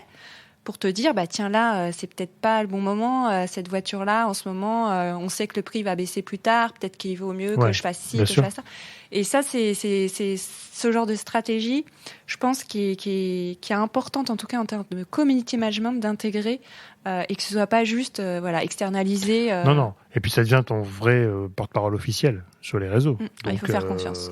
pour te dire, tiens, là, c'est peut-être pas le bon moment, cette voiture-là, en ce moment, on sait que le prix va baisser plus tard, peut-être qu'il vaut mieux que je fasse ci, que je fasse ça. Et ça, c'est ce genre de stratégie, je pense, qui est importante, en tout cas en termes de community management, d'intégrer et que ce soit pas juste externalisé.
Non. Et puis ça devient ton vrai porte-parole officiel sur les réseaux. Donc,
il faut faire confiance.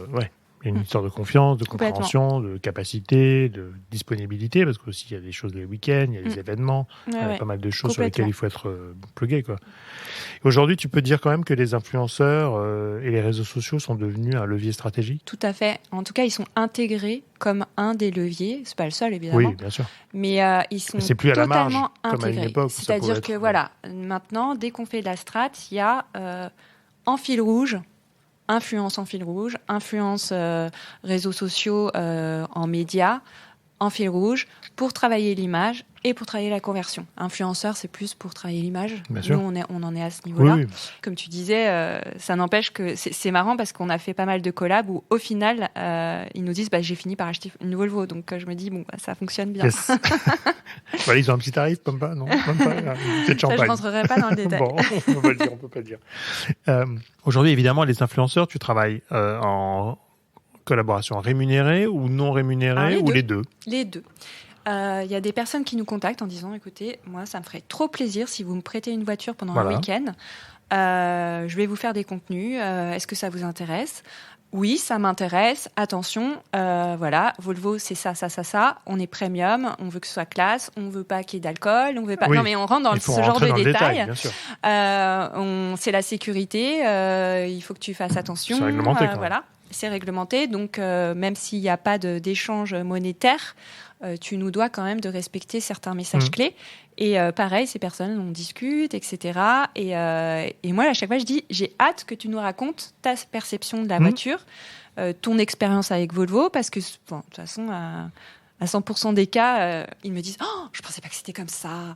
Il y a une histoire de confiance, de compréhension, de capacité, de disponibilité, parce qu'aussi il y a des choses les week-ends, il y a des événements, il y a pas mal de choses sur lesquelles il faut être plugué, quoi. Et aujourd'hui, tu peux dire quand même que les influenceurs et les réseaux sociaux sont devenus un levier stratégique ?
Tout à fait. En tout cas, ils sont intégrés comme un des leviers. C'est pas le seul, évidemment.
Oui, bien sûr.
Mais ils sont
c'est plus
totalement
à la marge,
intégrés.
Comme à une époque,
c'est-à-dire que maintenant, dès qu'on fait de la strat, il y a en fil rouge. Influence en fil rouge, influence réseaux sociaux en médias, en fil rouge, pour travailler l'image et pour travailler la conversion. Influenceur, c'est plus pour travailler l'image. Nous, on en est à ce niveau-là.
Oui.
Comme tu disais, ça n'empêche que c'est marrant parce qu'on a fait pas mal de collabs où, au final, ils nous disent j'ai fini par acheter une Volvo. Donc, je me dis, ça fonctionne bien.
Yes. Ils ont un petit tarif, même pas, non, même pas. C'est de champagne.
Ça, je ne rentrerai pas dans le détail.
Bon, on peut pas le dire. Aujourd'hui, évidemment, les influenceurs, tu travailles en collaboration rémunérée ou non rémunérée, ou les deux ?
Les deux. Il y a des personnes qui nous contactent en disant, écoutez, moi, ça me ferait trop plaisir si vous me prêtez une voiture pendant un week-end. Je vais vous faire des contenus. Est-ce que ça vous intéresse ? Oui, ça m'intéresse. Attention, Volvo, c'est ça. On est premium. On veut que ce soit classe. On veut pas qu'il y ait d'alcool. On veut pas. Non, mais on rentre dans ce genre de détails.
Bien sûr.
C'est la sécurité. Il faut que tu fasses attention.
C'est réglementé.
C'est réglementé. Donc, même s'il n'y a pas d'échange monétaire, tu nous dois quand même de respecter certains messages clés. Et pareil, ces personnes, on discute, etc. Et moi, à chaque fois, je dis, j'ai hâte que tu nous racontes ta perception de la voiture, ton expérience avec Volvo, parce que, de toute façon, à 100% des cas, ils me disent « Oh, je pensais pas que c'était comme ça.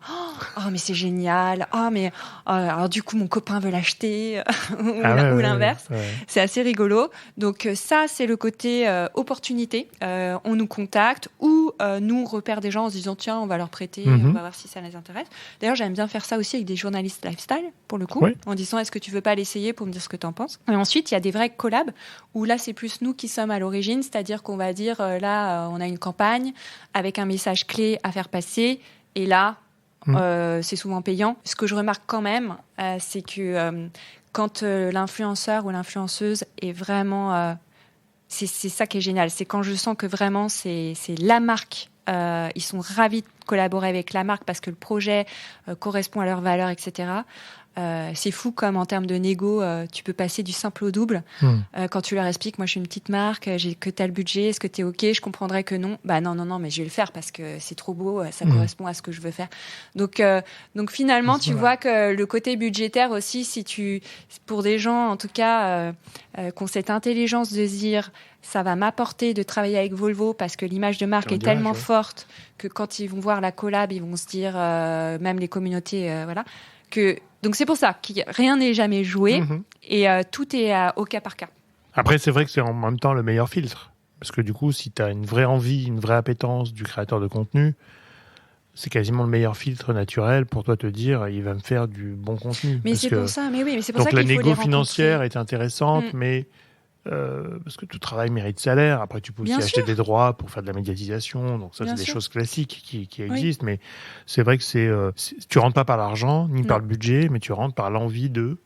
Oh, mais c'est génial. Oh, mais alors du coup, mon copain veut l'acheter. » ou l'inverse. Ouais. C'est assez rigolo. Donc ça, c'est le côté opportunité. On nous contacte ou nous, on repère des gens en se disant « Tiens, on va leur prêter, on va voir si ça les intéresse. » D'ailleurs, j'aime bien faire ça aussi avec des journalistes lifestyle, pour le coup, en disant « Est-ce que tu veux pas l'essayer pour me dire ce que tu en penses ?» Et ensuite, il y a des vrais collabs où là, c'est plus nous qui sommes à l'origine, c'est-à-dire qu'on va dire là, on a une campagne avec un message clé à faire passer. Et là, c'est souvent payant. Ce que je remarque quand même, c'est que quand l'influenceur ou l'influenceuse est vraiment... c'est ça qui est génial. C'est quand je sens que vraiment, c'est la marque. Ils sont ravis de collaborer avec la marque parce que le projet correspond à leurs valeurs, etc. C'est fou comme en termes de négo, tu peux passer du simple au double. Quand tu leur expliques, moi je suis une petite marque, j'ai que tel budget, est-ce que t'es ok ? Je comprendrais que non. Non, mais je vais le faire parce que c'est trop beau, ça correspond à ce que je veux faire. Donc finalement, tu vois que le côté budgétaire aussi, pour des gens en tout cas, qui ont cette intelligence de se dire, ça va m'apporter de travailler avec Volvo parce que l'image de marque est tellement forte que quand ils vont voir la collab, ils vont se dire, même les communautés, donc c'est pour ça que rien n'est jamais joué et tout est au cas par cas.
Après, c'est vrai que c'est en même temps le meilleur filtre. Parce que du coup, si tu as une vraie envie, une vraie appétence du créateur de contenu, c'est quasiment le meilleur filtre naturel pour toi te dire il va me faire du bon contenu.
Mais c'est pour ça, mais c'est pour
donc
ça qu'il faut les rencontrer.
Donc la négo financière est intéressante, mais parce que tout travail mérite salaire. Après, tu peux aussi acheter des droits pour faire de la médiatisation. Donc ça, c'est des choses classiques qui existent. Mais c'est vrai que tu rentres pas par l'argent ni par le budget, mais tu rentres par l'envie de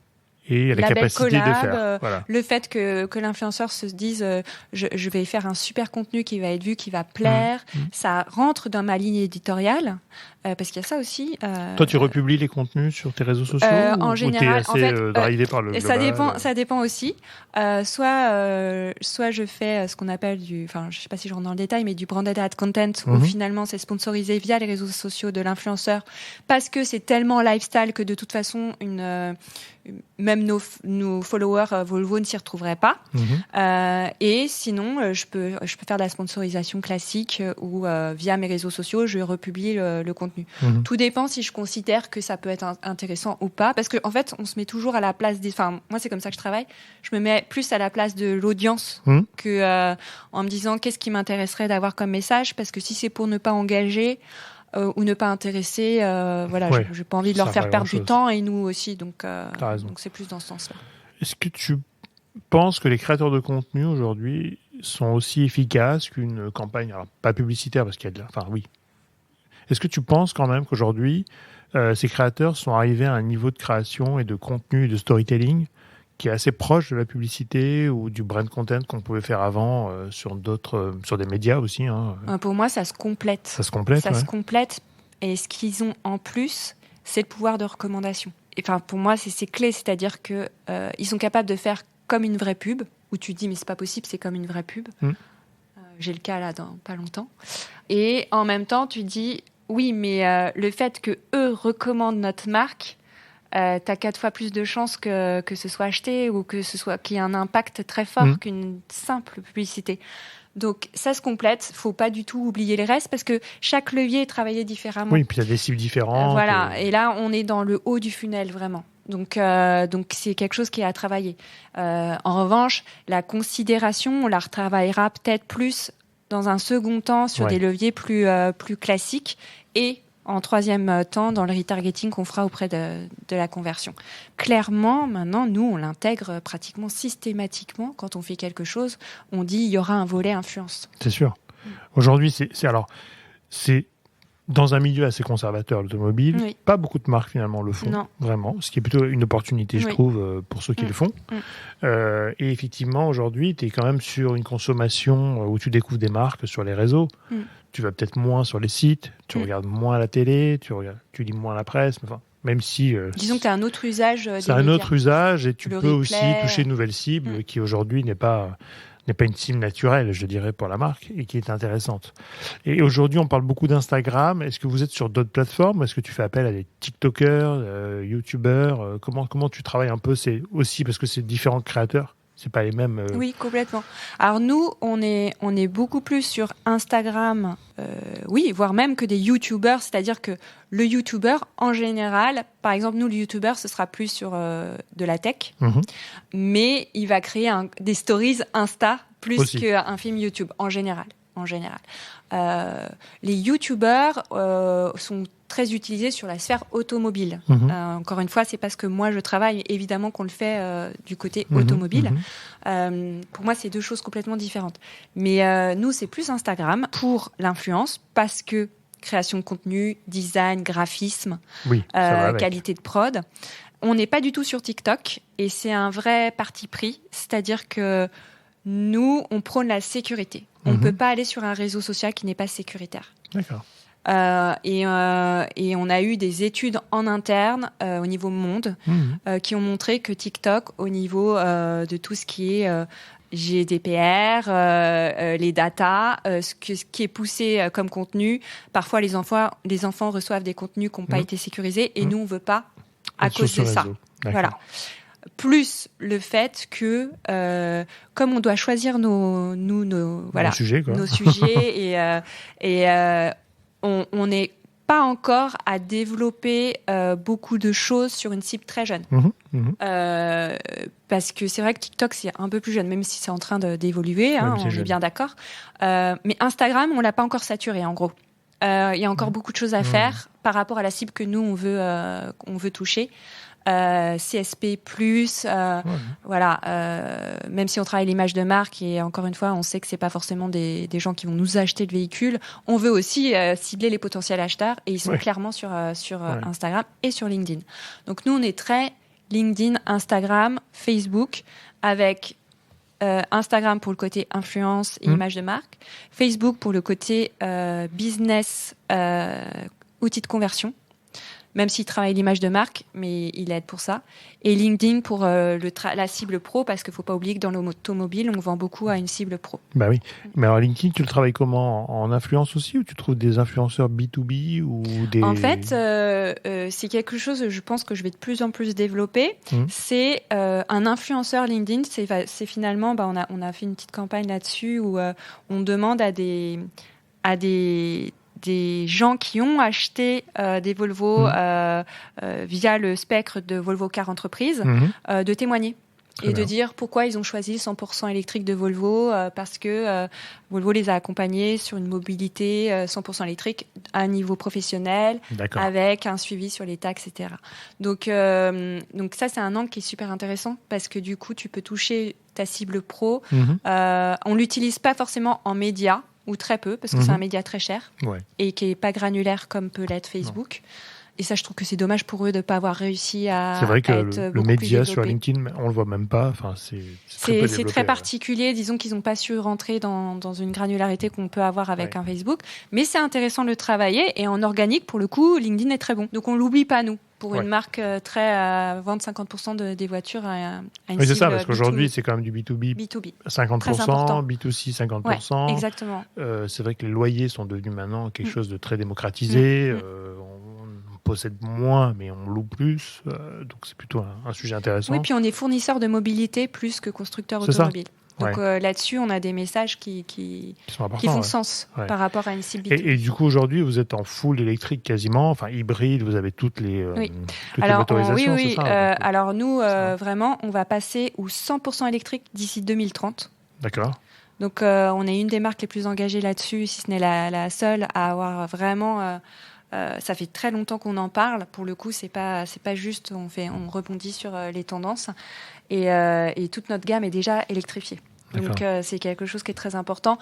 et la capacité
collab,
de faire. Voilà.
Le fait que l'influenceur se dise je vais faire un super contenu qui va être vu, qui va plaire, ça rentre dans ma ligne éditoriale. parce qu'il y a ça aussi.
Toi, tu republies les contenus sur tes réseaux sociaux
en
ou
général,
t'es assez drivé par le global?
Ça dépend aussi. Soit je fais ce qu'on appelle je sais pas si je rentre dans le détail, mais du branded ad content, où finalement c'est sponsorisé via les réseaux sociaux de l'influenceur, parce que c'est tellement lifestyle que de toute façon, même nos followers Volvo ne s'y retrouveraient pas. Et sinon, je peux faire de la sponsorisation classique où via mes réseaux sociaux, je republie le contenu. Tout dépend si je considère que ça peut être intéressant ou pas, parce que en fait, on se met toujours à la place moi c'est comme ça que je travaille. Je me mets plus à la place de l'audience que en me disant qu'est-ce qui m'intéresserait d'avoir comme message, parce que si c'est pour ne pas engager ou ne pas intéresser, j'ai pas envie de leur faire perdre du temps, et nous aussi, donc c'est plus dans ce sens-là.
Est-ce que tu penses que les créateurs de contenu aujourd'hui sont aussi efficaces qu'une campagne, alors pas publicitaire parce qu'il y a oui. Est-ce que tu penses quand même qu'aujourd'hui ces créateurs sont arrivés à un niveau de création et de contenu et de storytelling qui est assez proche de la publicité ou du brand content qu'on pouvait faire avant sur des médias aussi,
Pour moi, ça se complète.
Ça se complète.
Se complète. Et ce qu'ils ont en plus, c'est le pouvoir de recommandation. Et pour moi, c'est clé, c'est-à-dire que ils sont capables de faire comme une vraie pub, où tu te dis mais c'est pas possible, c'est comme une vraie pub. J'ai le cas là dans pas longtemps. Et en même temps, tu dis oui, mais le fait que eux recommandent notre marque, t'as 4 fois plus de chances que ce soit acheté ou qu'il y ait un impact très fort qu'une simple publicité. Donc ça se complète, faut pas du tout oublier les restes, parce que chaque levier est travaillé différemment.
Oui, puis il y a des cibles différentes.
Et là on est dans le haut du funnel vraiment. Donc c'est quelque chose qui est à travailler. En revanche, la considération, on la retravaillera peut-être plus dans un second temps sur des leviers plus classiques, et en troisième temps dans le retargeting qu'on fera auprès de la conversion. Clairement, maintenant, nous, on l'intègre pratiquement systématiquement. Quand on fait quelque chose, on dit il y aura un volet influence.
C'est sûr. Aujourd'hui, c'est dans un milieu assez conservateur, l'automobile. Pas beaucoup de marques, finalement, le font. Non. Vraiment. Ce qui est plutôt une opportunité, je trouve, pour ceux qui le font. Et effectivement, aujourd'hui, tu es quand même sur une consommation où tu découvres des marques sur les réseaux. Tu vas peut-être moins sur les sites, tu regardes moins la télé, tu lis moins la presse, même si...
Disons que tu as un autre usage.
C'est un autre usage, et tu peux aussi toucher une nouvelle cible qui aujourd'hui n'est pas une cible naturelle, je dirais, pour la marque, et qui est intéressante. Et aujourd'hui, on parle beaucoup d'Instagram. Est-ce que vous êtes sur d'autres plateformes? Est-ce que tu fais appel à des TikTokers, YouTubers? Comment tu travailles un peu? C'est aussi parce que c'est différents créateurs. C'est pas les mêmes.
Oui, complètement. Alors nous, on est beaucoup plus sur Instagram, voire même que des YouTubers. C'est-à-dire que le YouTuber, en général, par exemple, nous, le YouTuber, ce sera plus sur de la tech, mais il va créer des stories Insta plus qu'un film YouTube, en général. Les YouTubers sont très utilisés sur la sphère automobile. Encore une fois, c'est parce que moi je travaille, évidemment qu'on le fait du côté automobile. Pour moi, c'est deux choses complètement différentes. Mais nous, c'est plus Instagram pour l'influence, parce que création de contenu, design, graphisme, qualité de prod. On n'est pas du tout sur TikTok, et c'est un vrai parti pris, c'est-à-dire que nous, on prône la sécurité. On ne peut pas aller sur un réseau social qui n'est pas sécuritaire.
D'accord.
Et on a eu des études en interne au niveau monde qui ont montré que TikTok, au niveau de tout ce qui est GDPR, les datas, ce qui est poussé comme contenu, parfois les enfants reçoivent des contenus qui n'ont pas été sécurisés, et nous, on ne veut pas à cause de ça. Voilà. Plus le fait que, comme on doit choisir nos sujets, et on n'est pas encore à développer beaucoup de choses sur une cible très jeune. Parce que c'est vrai que TikTok, c'est un peu plus jeune, même si c'est en train d'évoluer, on est bien d'accord. Mais Instagram, on ne l'a pas encore saturé, en gros. Il y a encore beaucoup de choses à faire par rapport à la cible que nous, on veut toucher. CSP+, même si on travaille l'image de marque, et encore une fois, on sait que c'est pas forcément des gens qui vont nous acheter le véhicule, on veut aussi cibler les potentiels acheteurs, et ils sont clairement sur Instagram et sur LinkedIn. Donc nous, on est très LinkedIn, Instagram, Facebook, avec Instagram pour le côté influence et image de marque, Facebook pour le côté business outil de conversion. Même s'il travaille l'image de marque, mais il aide pour ça. Et LinkedIn pour la cible pro, parce qu'il ne faut pas oublier que dans l'automobile, on vend beaucoup à une cible pro.
Bah oui. Mais alors LinkedIn, tu le travailles comment ? En influence aussi, ou tu trouves des influenceurs B2B ou des...
En fait, c'est quelque chose, je pense que je vais de plus en plus développer. C'est un influenceur LinkedIn. C'est finalement, on a fait une petite campagne là-dessus où on demande à des gens qui ont acheté des Volvo via le spectre de Volvo Car Entreprise de témoigner. Très bien. De dire pourquoi ils ont choisi le 100% électrique de Volvo, parce que Volvo les a accompagnés sur une mobilité 100% électrique à un niveau professionnel, avec un suivi sur les taxes, etc. Donc ça, c'est un angle qui est super intéressant, parce que du coup, tu peux toucher ta cible pro. On l'utilise pas forcément en médias, ou très peu, parce que c'est un média très cher, et qui n'est pas granulaire comme peut l'être Facebook. Non. Et ça, je trouve que c'est dommage pour eux de ne pas avoir réussi à être.
C'est vrai que le média sur LinkedIn, on ne le voit même pas. Enfin,
c'est très particulier. Disons qu'ils n'ont pas su rentrer dans une granularité qu'on peut avoir avec un Facebook. Mais c'est intéressant de le travailler. Et en organique, pour le coup, LinkedIn est très bon. Donc, on ne l'oublie pas, nous. Pour une marque très à vendre 50% des voitures à une cible.
Oui, c'est ça, parce qu'aujourd'hui, c'est quand même du B2B. 50%, B2C 50%.
Ouais, exactement.
C'est vrai que les loyers sont devenus maintenant quelque chose de très démocratisé. On possède moins, mais on loue plus. Donc, c'est plutôt un sujet intéressant.
Oui, puis on est fournisseur de mobilité plus que constructeur automobile. Donc là-dessus, on a des messages qui font sens par rapport à une cible B2B.
Et du coup, aujourd'hui, vous êtes en full électrique quasiment, enfin hybride, vous avez toutes les motorisations, c'est ça
Alors nous, vraiment, on va passer au 100% électrique d'ici 2030.
D'accord.
Donc on est une des marques les plus engagées là-dessus, si ce n'est la seule à avoir vraiment... ça fait très longtemps qu'on en parle. Pour le coup, c'est pas juste. On rebondit sur les tendances et toute notre gamme est déjà électrifiée. D'accord. Donc c'est quelque chose qui est très important.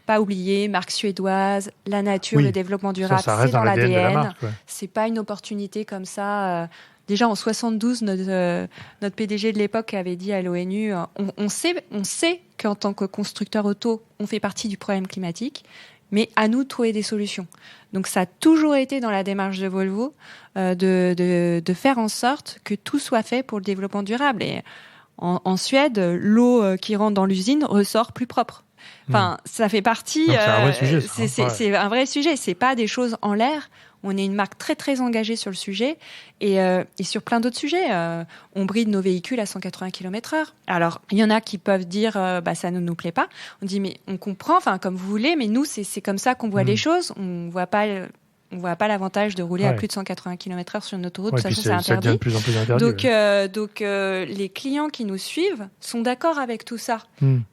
Pas oublier, marque suédoise, la nature, le développement durable, c'est dans l'ADN. C'est pas une opportunité comme ça. Déjà en 72, notre PDG de l'époque avait dit à l'ONU, on sait qu'en tant que constructeur auto, on fait partie du problème climatique. Mais à nous de trouver des solutions. Donc ça a toujours été dans la démarche de Volvo de faire en sorte que tout soit fait pour le développement durable. Et en Suède, l'eau qui rentre dans l'usine ressort plus propre. Enfin, ça fait partie.
Donc, c'est un vrai sujet.
C'est un vrai sujet. C'est pas des choses en l'air. On est une marque très très engagée sur le sujet et sur plein d'autres sujets. On bride nos véhicules à 180 km/h. Alors il y en a qui peuvent dire ça ne nous plaît pas. On dit mais on comprend, enfin comme vous voulez, mais nous c'est comme ça qu'on voit les choses. On voit pas l'avantage de rouler à plus de 180 km/h sur une autoroute. De toute façon, c'est interdit.
Ça devient de plus en plus interdit.
Donc les clients qui nous suivent sont d'accord avec tout ça.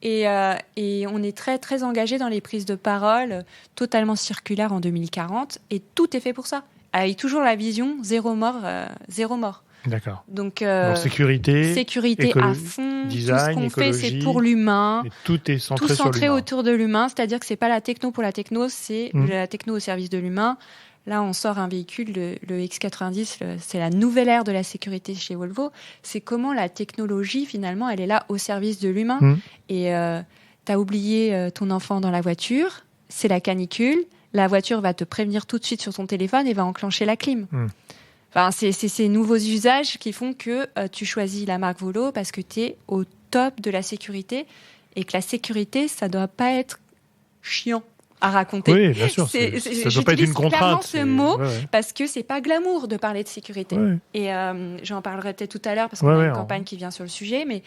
Et on est très, très engagés dans les prises de parole totalement circulaires en 2040. Et tout est fait pour ça. Avec toujours la vision zéro mort.
D'accord.
Donc
sécurité
à fond.
Design,
tout ce qu'on fait,
écologie,
c'est pour l'humain.
Tout est centré,
tout
sur
centré
l'humain.
autour de l'humain. C'est-à-dire que c'est pas la techno pour la techno, c'est la techno au service de l'humain. Là, on sort un véhicule, le X90, c'est la nouvelle ère de la sécurité chez Volvo. C'est comment la technologie, finalement, elle est là au service de l'humain. Et tu as oublié ton enfant dans la voiture, c'est la canicule. La voiture va te prévenir tout de suite sur ton téléphone et va enclencher la clim. Enfin, c'est ces nouveaux usages qui font que tu choisis la marque Volvo parce que tu es au top de la sécurité et que la sécurité, ça ne doit pas être chiant à raconter.
Oui, bien sûr. Ça ne doit pas être une contrainte.
Ce mot parce que c'est pas glamour de parler de sécurité. Et j'en parlerai peut-être tout à l'heure parce qu'on a une campagne qui vient sur le sujet, mais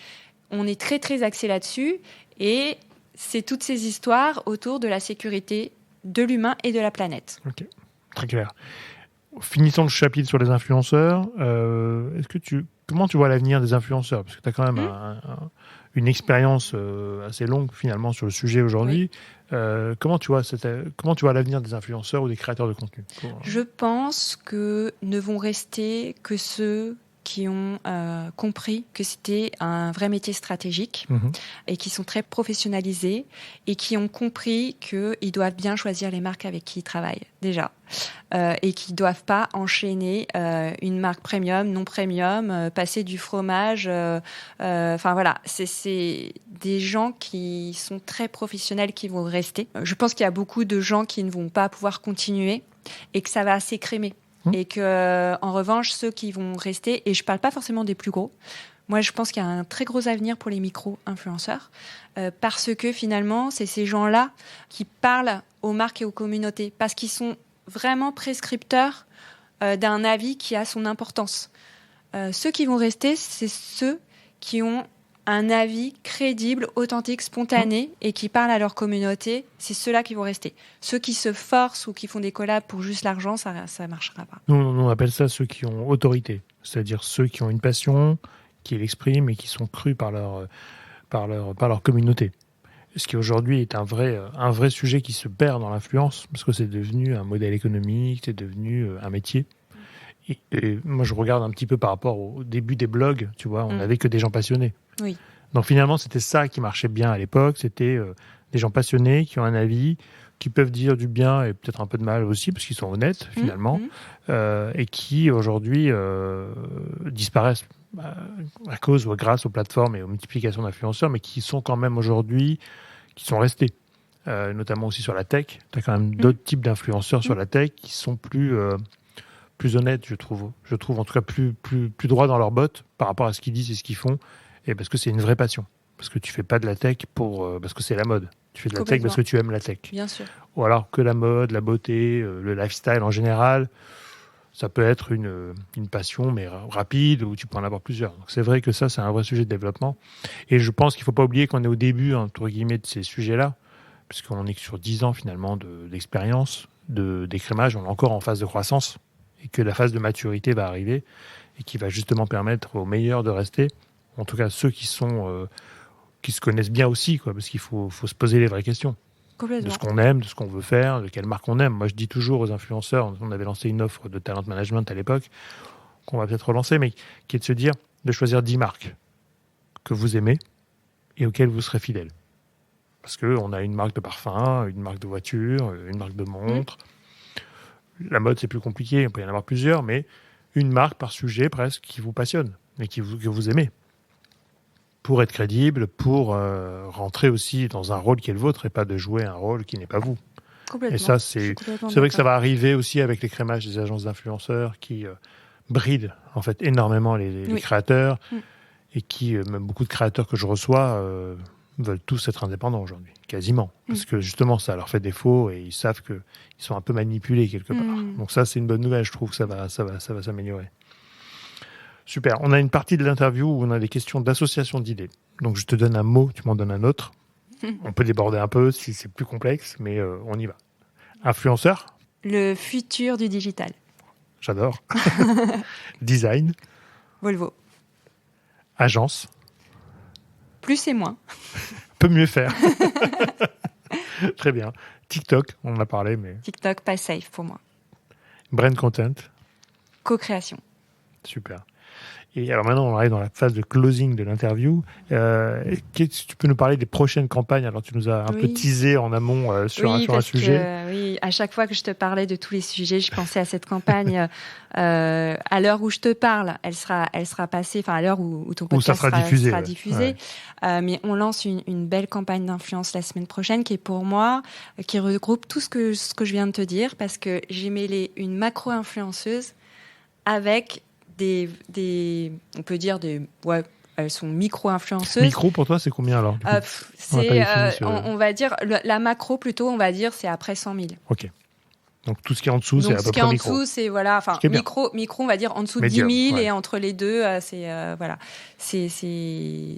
on est très très axé là-dessus et c'est toutes ces histoires autour de la sécurité de l'humain et de la planète.
Ok, très clair. Finissons le chapitre sur les influenceurs. Comment tu vois l'avenir des influenceurs ? Parce que tu as quand même une expérience assez longue finalement sur le sujet aujourd'hui. Comment tu vois l'avenir des influenceurs ou des créateurs de contenu ?
Je pense que ne vont rester que ceux qui ont compris que c'était un vrai métier stratégique et qui sont très professionnalisés et qui ont compris qu'ils doivent bien choisir les marques avec qui ils travaillent déjà et qui ne doivent pas enchaîner une marque premium, non premium, passer du fromage. Enfin voilà, c'est des gens qui sont très professionnels qui vont rester. Je pense qu'il y a beaucoup de gens qui ne vont pas pouvoir continuer et que ça va s'écrémer. Et que, en revanche, ceux qui vont rester, et je parle pas forcément des plus gros, moi je pense qu'il y a un très gros avenir pour les micro-influenceurs, parce que finalement, c'est ces gens-là qui parlent aux marques et aux communautés, parce qu'ils sont vraiment prescripteurs d'un avis qui a son importance. Ceux qui vont rester, c'est ceux qui ont un avis crédible, authentique, spontané et qui parlent à leur communauté, c'est ceux-là qui vont rester. Ceux qui se forcent ou qui font des collabs pour juste l'argent, ça ne marchera pas.
Nous, on appelle ça ceux qui ont autorité, c'est-à-dire ceux qui ont une passion, qui l'expriment et qui sont crus par leur communauté. Ce qui aujourd'hui est un vrai sujet qui se perd dans l'influence, parce que c'est devenu un modèle économique, c'est devenu un métier. Et moi, je regarde un petit peu par rapport au début des blogs, tu vois, on n'avait que des gens passionnés.
Oui.
Donc finalement, c'était ça qui marchait bien à l'époque, c'était des gens passionnés qui ont un avis, qui peuvent dire du bien et peut-être un peu de mal aussi, parce qu'ils sont honnêtes finalement, et qui aujourd'hui disparaissent à cause ou grâce aux plateformes et aux multiplications d'influenceurs, mais qui sont quand même aujourd'hui, qui sont restés. Notamment aussi sur la tech. Tu as quand même d'autres types d'influenceurs sur la tech qui sont plus honnêtes, je trouve. Je trouve en tout cas plus droits dans leurs bottes par rapport à ce qu'ils disent et ce qu'ils font. Et parce que c'est une vraie passion. Parce que tu fais pas de la tech parce que c'est la mode. Tu fais de la tech parce que tu aimes la tech.
Bien sûr.
Ou alors que la mode, la beauté, le lifestyle en général, ça peut être une passion, mais rapide, où tu peux en avoir plusieurs. Donc c'est vrai que ça, c'est un vrai sujet de développement. Et je pense qu'il ne faut pas oublier qu'on est au début, entre guillemets, de ces sujets-là, puisqu'on est sur 10 ans finalement d'expérience, d'écrémage, on est encore en phase de croissance, et que la phase de maturité va arriver, et qui va justement permettre aux meilleurs de rester. En tout cas, ceux qui se connaissent bien aussi, quoi, parce qu'il faut se poser les vraies questions. De ce qu'on aime, de ce qu'on veut faire, de quelle marque on aime. Moi, je dis toujours aux influenceurs, on avait lancé une offre de talent management à l'époque, qu'on va peut-être relancer, mais qui est de se dire, de choisir 10 marques que vous aimez et auxquelles vous serez fidèle. Parce qu'on a une marque de parfum, une marque de voiture, une marque de montre. La mode, c'est plus compliqué, il peut y en avoir plusieurs, mais une marque par sujet presque qui vous passionne et que vous aimez. Pour être crédible, pour rentrer aussi dans un rôle qui est le vôtre et pas de jouer un rôle qui n'est pas vous. Et ça, c'est vrai que ça va arriver aussi avec l'écrémage des agences d'influenceurs qui brident en fait énormément les créateurs et qui, même beaucoup de créateurs que je reçois, veulent tous être indépendants aujourd'hui, quasiment. Parce que justement, ça leur fait défaut et ils savent qu'ils sont un peu manipulés quelque part. Donc ça, c'est une bonne nouvelle, je trouve que ça va s'améliorer. Super. On a une partie de l'interview où on a des questions d'association d'idées. Donc, je te donne un mot, tu m'en donnes un autre. On peut déborder un peu si c'est plus complexe, mais on y va. Influenceur ?
Le futur du digital.
J'adore. Design ?
Volvo.
Agence ?
Plus et moins.
Peut mieux faire. Très bien. TikTok, on en a parlé, mais...
TikTok, pas safe pour moi.
Brand content ?
Co-création.
Super. Et alors maintenant, on arrive dans la phase de closing de l'interview. Tu peux nous parler des prochaines campagnes? Alors, tu nous as un peu teasé en amont sur un sujet.
Oui, à chaque fois que je te parlais de tous les sujets, je pensais à cette campagne. À l'heure où je te parle, elle sera passée, enfin à l'heure où ton podcast sera diffusé. Ouais. Mais on lance une belle campagne d'influence la semaine prochaine qui est pour moi, qui regroupe tout ce que je viens de te dire, parce que j'ai mêlé une macro-influenceuse avec on peut dire elles sont micro-influenceuses.
Micro, pour toi, c'est combien alors
on va dire, la macro plutôt, on va dire, c'est après 100 000.
Ok. Donc tout ce qui est en dessous, c'est à peu près micro.
Ce qui est en dessous, c'est voilà, enfin micro, on va dire en dessous de 10 000 et entre les deux, c'est voilà, c'est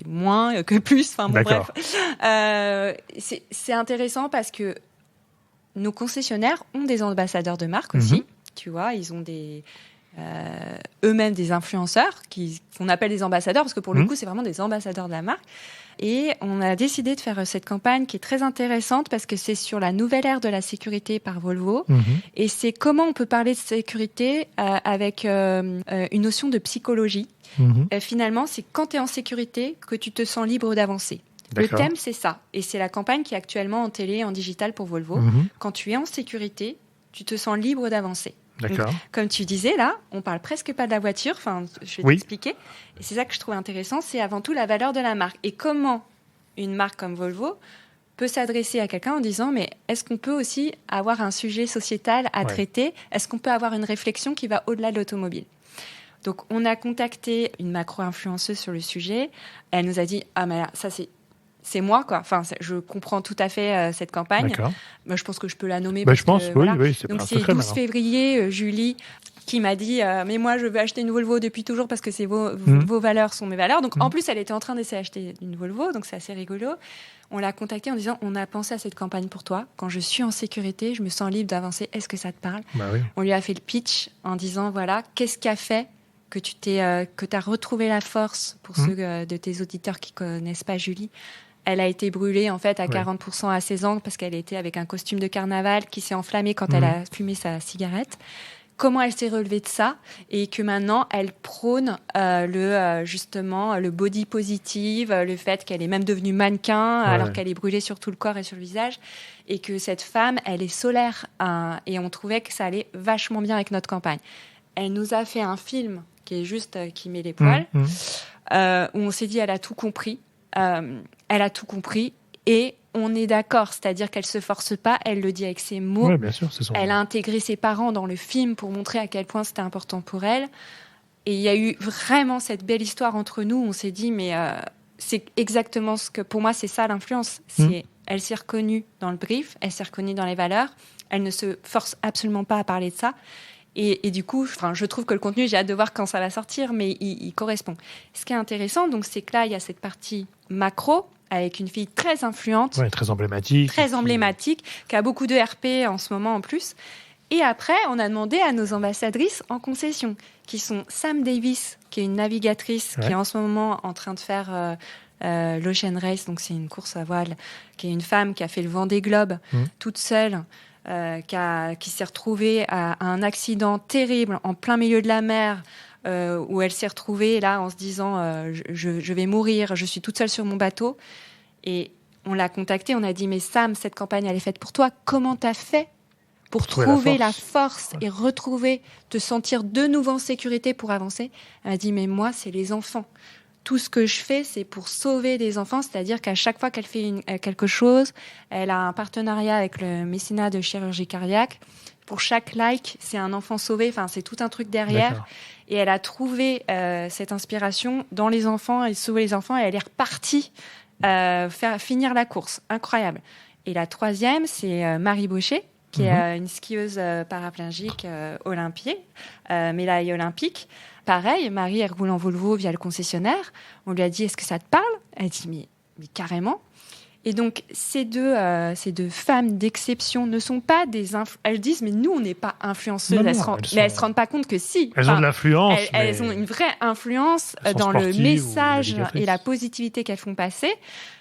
moins que plus. Enfin bon, bref. C'est intéressant parce que nos concessionnaires ont des ambassadeurs de marque aussi. Tu vois, ils ont eux-mêmes des influenceurs qu'on appelle des ambassadeurs, parce que pour le coup, c'est vraiment des ambassadeurs de la marque. Et on a décidé de faire cette campagne qui est très intéressante parce que c'est sur la nouvelle ère de la sécurité par Volvo. Et c'est comment on peut parler de sécurité avec une notion de psychologie. Finalement, c'est quand tu es en sécurité que tu te sens libre d'avancer.
D'accord.
Le thème, c'est ça. Et c'est la campagne qui est actuellement en télé et en digital pour Volvo. Quand tu es en sécurité, tu te sens libre d'avancer.
D'accord.
Donc, comme tu disais, là, on parle presque pas de la voiture. Enfin, je vais t'expliquer. Et c'est ça que je trouve intéressant. C'est avant tout la valeur de la marque. Et comment une marque comme Volvo peut s'adresser à quelqu'un en disant, mais est-ce qu'on peut aussi avoir un sujet sociétal à traiter ? Est-ce qu'on peut avoir une réflexion qui va au-delà de l'automobile ? Donc, on a contacté une macro-influenceuse sur le sujet. Elle nous a dit, ah, mais là, ça, c'est moi, quoi. Enfin, je comprends tout à fait cette campagne.
D'accord.
Moi, je pense que je peux la nommer.
Je pense, oui, c'est
donc,
pas un
c'est
secret
12
maintenant.
février, Julie, qui m'a dit mais moi, je veux acheter une Volvo depuis toujours parce que c'est vos valeurs sont mes valeurs. Donc, en plus, elle était en train d'essayer d'acheter une Volvo, donc c'est assez rigolo. On l'a contactée en disant on a pensé à cette campagne pour toi. Quand je suis en sécurité, je me sens libre d'avancer. Est-ce que ça te parle ?
Oui.
On lui a fait le pitch en disant voilà, qu'est-ce qui a fait que tu as retrouvé la force pour ceux de tes auditeurs qui connaissent pas Julie. Elle a été brûlée en fait à 40% à 16 ans parce qu'elle était avec un costume de carnaval qui s'est enflammé quand elle a fumé sa cigarette. Comment elle s'est relevée de ça et que maintenant elle prône justement le body positive, le fait qu'elle est même devenue mannequin alors qu'elle est brûlée sur tout le corps et sur le visage et que cette femme elle est solaire et on trouvait que ça allait vachement bien avec notre campagne. Elle nous a fait un film qui est juste qui met les poils où on s'est dit elle a tout compris. Elle a tout compris et on est d'accord, c'est-à-dire qu'elle se force pas, elle le dit avec ses mots.
Oui, bien sûr, c'est son...
Elle a intégré ses parents dans le film pour montrer à quel point c'était important pour elle. Et il y a eu vraiment cette belle histoire entre nous. On s'est dit, mais c'est exactement ce que, pour moi, c'est ça l'influence. Elle s'est reconnue dans le brief, elle s'est reconnue dans les valeurs. Elle ne se force absolument pas à parler de ça. Et du coup, je trouve que le contenu, j'ai hâte de voir quand ça va sortir, mais il correspond. Ce qui est intéressant, donc, c'est que là, il y a cette partie macro, avec une fille très influente.
Très emblématique.
Très emblématique, qui a beaucoup de RP en ce moment en plus. Et après, on a demandé à nos ambassadrices en concession, qui sont Sam Davis, qui est une navigatrice, qui est en ce moment en train de faire l'Ocean Race, donc c'est une course à voile, qui est une femme qui a fait le Vendée Globe toute seule, qui s'est retrouvée à un accident terrible en plein milieu de la mer, où elle s'est retrouvée là en se disant je vais mourir, je suis toute seule sur mon bateau. Et on l'a contactée, on a dit mais Sam, cette campagne elle est faite pour toi, comment t'as fait pour trouver la force et te sentir de nouveau en sécurité pour avancer? Elle a dit mais moi c'est les enfants. Tout ce que je fais, c'est pour sauver des enfants, c'est-à-dire qu'à chaque fois qu'elle fait quelque chose, elle a un partenariat avec le mécénat de chirurgie cardiaque. Pour chaque like, c'est un enfant sauvé, enfin, c'est tout un truc derrière.
D'accord.
Et elle a trouvé cette inspiration dans les enfants et sauver les enfants, et elle est repartie finir la course. Incroyable. Et la troisième, c'est Marie Baucher, qui est une skieuse paraplégique médaille olympique. Pareil, Marie, elle roule en Volvo via le concessionnaire. On lui a dit, est-ce que ça te parle ? Elle dit, mais carrément. Et donc, ces deux femmes d'exception ne sont pas des... Elles disent, mais nous, on n'est pas influenceuses. Mais elles ne se rendent pas compte que si.
Elles ont de l'influence.
Elles ont une vraie influence dans le message et la positivité qu'elles font passer.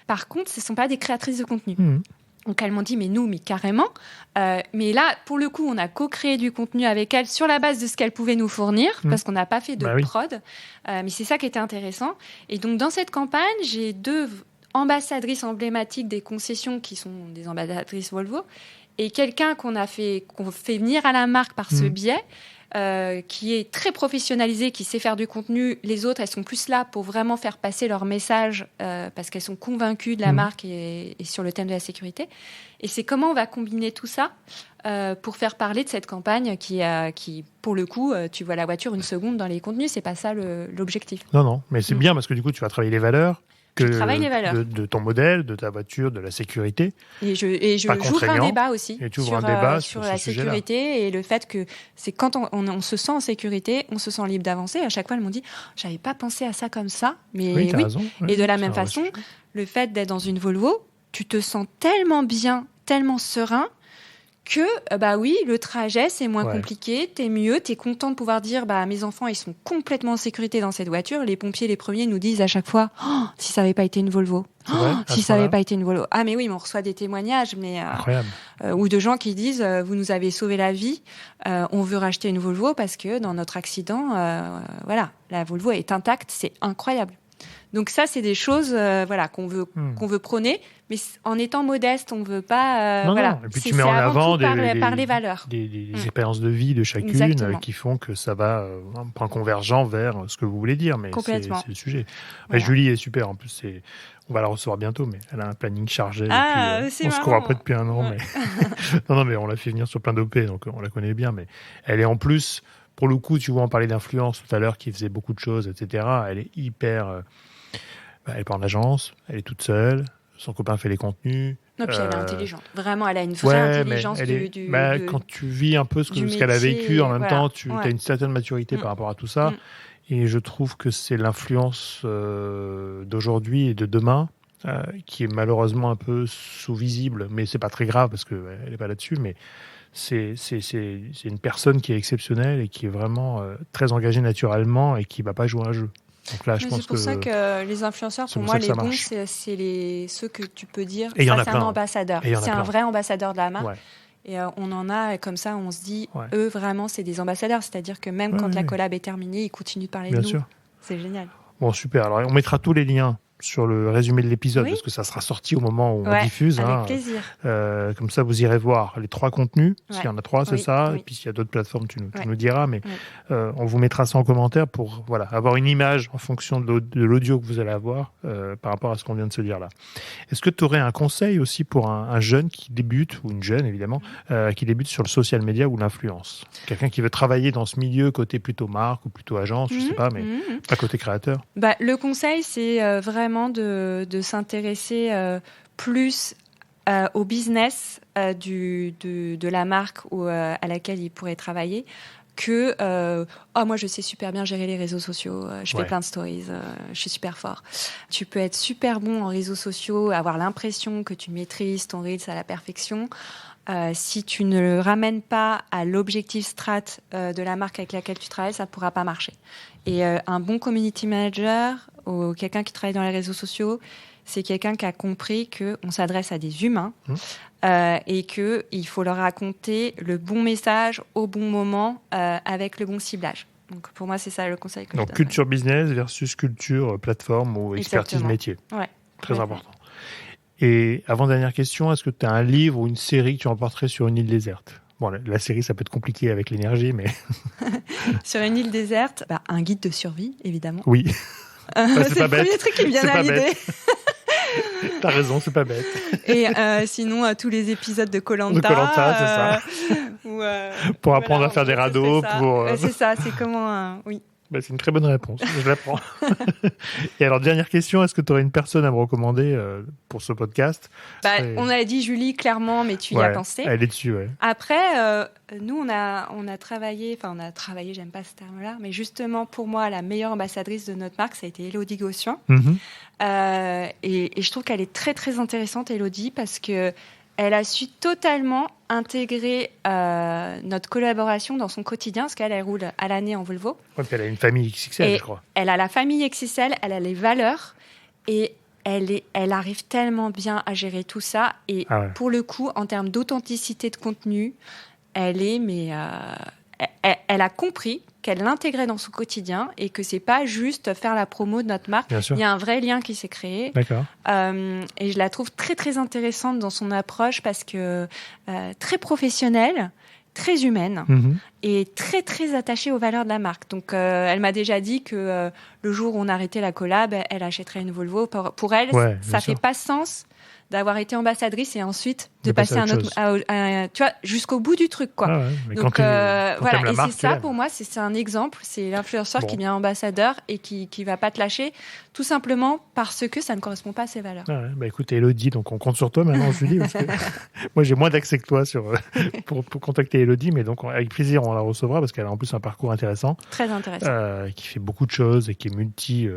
Par contre, ce ne sont pas des créatrices de contenu. Donc, elles m'ont dit, mais carrément. Mais là, pour le coup, on a co-créé du contenu avec elles sur la base de ce qu'elles pouvaient nous fournir, parce qu'on n'a pas fait de prod. Mais c'est ça qui était intéressant. Et donc, dans cette campagne, j'ai deux ambassadrices emblématiques des concessions qui sont des ambassadrices Volvo, et quelqu'un qu'on fait venir à la marque par ce biais, qui est très professionnalisé, qui sait faire du contenu. Les autres, elles sont plus là pour vraiment faire passer leur message parce qu'elles sont convaincues de la marque et sur le thème de la sécurité. Et c'est comment on va combiner tout ça pour faire parler de cette campagne qui, pour le coup, tu vois la voiture une seconde dans les contenus, c'est pas ça l'objectif.
Non, mais c'est bien parce que du coup, tu vas travailler les valeurs.
Je travaille les valeurs.
De ton modèle, de ta voiture, de la sécurité.
Et j'ouvre un débat aussi sur la sécurité et le fait que c'est quand on se sent en sécurité, on se sent libre d'avancer. À chaque fois, elles m'ont dit « j'avais pas pensé à ça comme ça ». Mais oui.
Raison.
Et de la même façon, le fait d'être dans une Volvo, tu te sens tellement bien, tellement serein que bah oui, le trajet c'est moins compliqué, t'es mieux, t'es content de pouvoir dire bah mes enfants ils sont complètement en sécurité dans cette voiture. Les pompiers les premiers nous disent à chaque fois si ça avait pas été une Volvo, si ça avait pas été une Volvo. Ah mais oui, mais on reçoit des témoignages
incroyable.
Ou de gens qui disent vous nous avez sauvé la vie, on veut racheter une Volvo parce que dans notre accident voilà, la Volvo est intacte, c'est incroyable. Donc ça, c'est des choses qu'on veut prôner, mais en étant modeste, on ne veut pas...
Non. Et puis tu mets en avant
par les valeurs.
Des expériences de vie de chacune qui font que ça va un point convergent vers ce que vous voulez dire, mais c'est le sujet. Voilà. Julie est super, en plus, on va la recevoir bientôt, mais elle a un planning chargé. On se court après depuis un an. Ouais. Mais... non, mais on l'a fait venir sur plein d'OP, donc on la connaît bien, mais elle est en plus... Pour le coup, tu vois, on parlait d'influence tout à l'heure, qui faisait beaucoup de choses, etc. Elle est hyper... elle n'est pas en agence, elle est toute seule, son copain fait les contenus.
Non, puis elle est intelligente. Vraiment, elle a une vraie intelligence
quand tu vis un peu ce qu'elle a vécu, en même temps, tu as une certaine maturité par rapport à tout ça. Et je trouve que c'est l'influence d'aujourd'hui et de demain qui est malheureusement un peu sous-visible. Mais c'est pas très grave parce qu'elle n'est pas là-dessus. Mais c'est une personne qui est exceptionnelle et qui est vraiment très engagée naturellement et qui ne va pas jouer un jeu. Donc là,
c'est pour ça que les influenceurs, pour moi, les bons, c'est ceux que tu peux dire, ça c'est un ambassadeur. C'est un vrai ambassadeur de la marque. Ouais. Et on en a comme ça, on se dit, eux, vraiment, c'est des ambassadeurs. C'est-à-dire que même quand la collab est terminée, ils continuent de parler de nous. Sûr. C'est génial.
Bon, super. Alors, on mettra tous les liens sur le résumé de l'épisode, parce que ça sera sorti au moment où on diffuse.
Avec plaisir.
Comme ça, vous irez voir les 3 contenus. S'il y en a 3, c'est ça. Oui. Et puis, s'il y a d'autres plateformes, tu nous diras. Mais on vous mettra ça en commentaire pour avoir une image en fonction de l'audio que vous allez avoir par rapport à ce qu'on vient de se dire là. Est-ce que tu aurais un conseil aussi pour un jeune qui débute, ou une jeune évidemment, qui débute sur le social media ou l'influence? Quelqu'un qui veut travailler dans ce milieu, côté plutôt marque ou plutôt agence, je ne sais pas, mais pas côté créateur.
Le conseil, c'est vraiment de s'intéresser plus au business de la marque à laquelle il pourrait travailler que moi je sais super bien gérer les réseaux sociaux, je fais plein de stories, je suis super fort. Tu peux être super bon en réseaux sociaux, avoir l'impression que tu maîtrises ton Reels à la perfection. Si tu ne le ramènes pas à l'objectif strat de la marque avec laquelle tu travailles, ça ne pourra pas marcher. Et un bon community manager ou quelqu'un qui travaille dans les réseaux sociaux, c'est quelqu'un qui a compris qu'on s'adresse à des humains et qu'il faut leur raconter le bon message au bon moment avec le bon ciblage. Donc pour moi, c'est ça le conseil que je donne.
Donc culture business versus culture plateforme ou expertise métier.
Ouais.
Très important. Et avant-dernière question, est-ce que tu as un livre ou une série que tu emporterais sur une île déserte? Bon, la série, ça peut être compliqué avec l'énergie, mais...
Sur une île déserte, un guide de survie, évidemment.
Oui.
C'est le premier truc qui me vient à l'idée.
T'as raison, c'est pas bête.
Et sinon, tous les épisodes de Koh-Lanta.
De Koh-Lanta, c'est ça. Pour apprendre à faire des radeaux.
C'est ça, c'est comment... oui.
C'est une très bonne réponse, je la prends. Et alors, dernière question, est-ce que tu aurais une personne à me recommander pour ce podcast?
On a dit Julie, clairement, mais tu y as pensé.
Elle est dessus, ouais.
Après, nous, on a travaillé, j'aime pas ce terme-là, mais justement, pour moi, la meilleure ambassadrice de notre marque, ça a été Élodie Gossuin. Et je trouve qu'elle est très, très intéressante, Élodie, parce que elle a su totalement intégrer notre collaboration dans son quotidien, parce qu'elle roule à l'année en Volvo.
Oui, puis elle a une famille XXL, je crois.
Elle a la famille XXL, elle a les valeurs, et elle arrive tellement bien à gérer tout ça. Et pour le coup, en termes d'authenticité de contenu, elle a compris qu'elle l'intégrait dans son quotidien et que c'est pas juste faire la promo de notre marque. Il y a un vrai lien qui s'est créé.
D'accord.
Et je la trouve très, très intéressante dans son approche parce que très professionnelle, très humaine et très, très attachée aux valeurs de la marque. Donc, elle m'a déjà dit que le jour où on arrêtait la collab, elle achèterait une Volvo. Pour elle, ça fait pas sens d'avoir été ambassadrice et ensuite de passer à un autre, tu vois, jusqu'au bout du truc, quoi. Donc voilà, et c'est ça pour moi, c'est un exemple, c'est l'influenceur qui devient ambassadeur et qui va pas te lâcher, tout simplement parce que ça ne correspond pas à ses valeurs.
Écoute, Élodie, donc on compte sur toi maintenant, Julie, parce que moi j'ai moins d'accès que toi pour contacter Élodie, mais donc avec plaisir on la recevra parce qu'elle a en plus un parcours intéressant,
très intéressant,
qui fait beaucoup de choses et qui est multi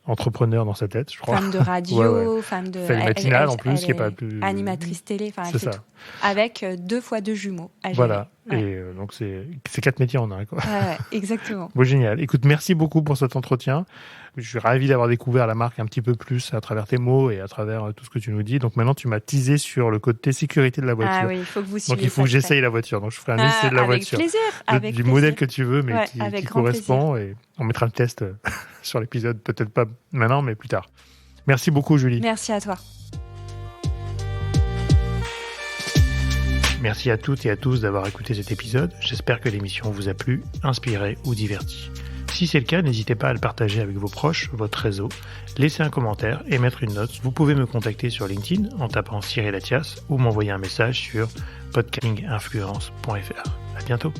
entrepreneur dans sa tête, je crois.
Femme de radio, femme de...
Fait le matinal en plus, qui est pas plus...
Animatrice télé, enfin, elle
c'est
fait
ça.
tout. Avec 2 fois 2 jumeaux à gérer.
Voilà,
Ouais.
et donc c'est 4 métiers en un, quoi.
Ouais, exactement.
Bon, génial. Écoute, merci beaucoup pour cet entretien. Je suis ravi d'avoir découvert la marque un petit peu plus à travers tes mots et à travers tout ce que tu nous dis. Donc maintenant, tu m'as teasé sur le côté sécurité de la voiture.
Ah oui, il faut que vous suiviez.
Donc il faut que j'essaye la voiture. Donc je ferai un essai de la voiture.
Avec plaisir.
Du modèle que tu veux, mais
Ouais,
qui
avec grand
correspond. Et on mettra le test sur l'épisode, peut-être pas maintenant, mais plus tard. Merci beaucoup, Julie.
Merci à toi.
Merci à toutes et à tous d'avoir écouté cet épisode. J'espère que l'émission vous a plu, inspiré ou diverti. Si c'est le cas, n'hésitez pas à le partager avec vos proches, votre réseau, laisser un commentaire et mettre une note. Vous pouvez me contacter sur LinkedIn en tapant Cyril Attias ou m'envoyer un message sur podcastinginfluence.fr. À bientôt.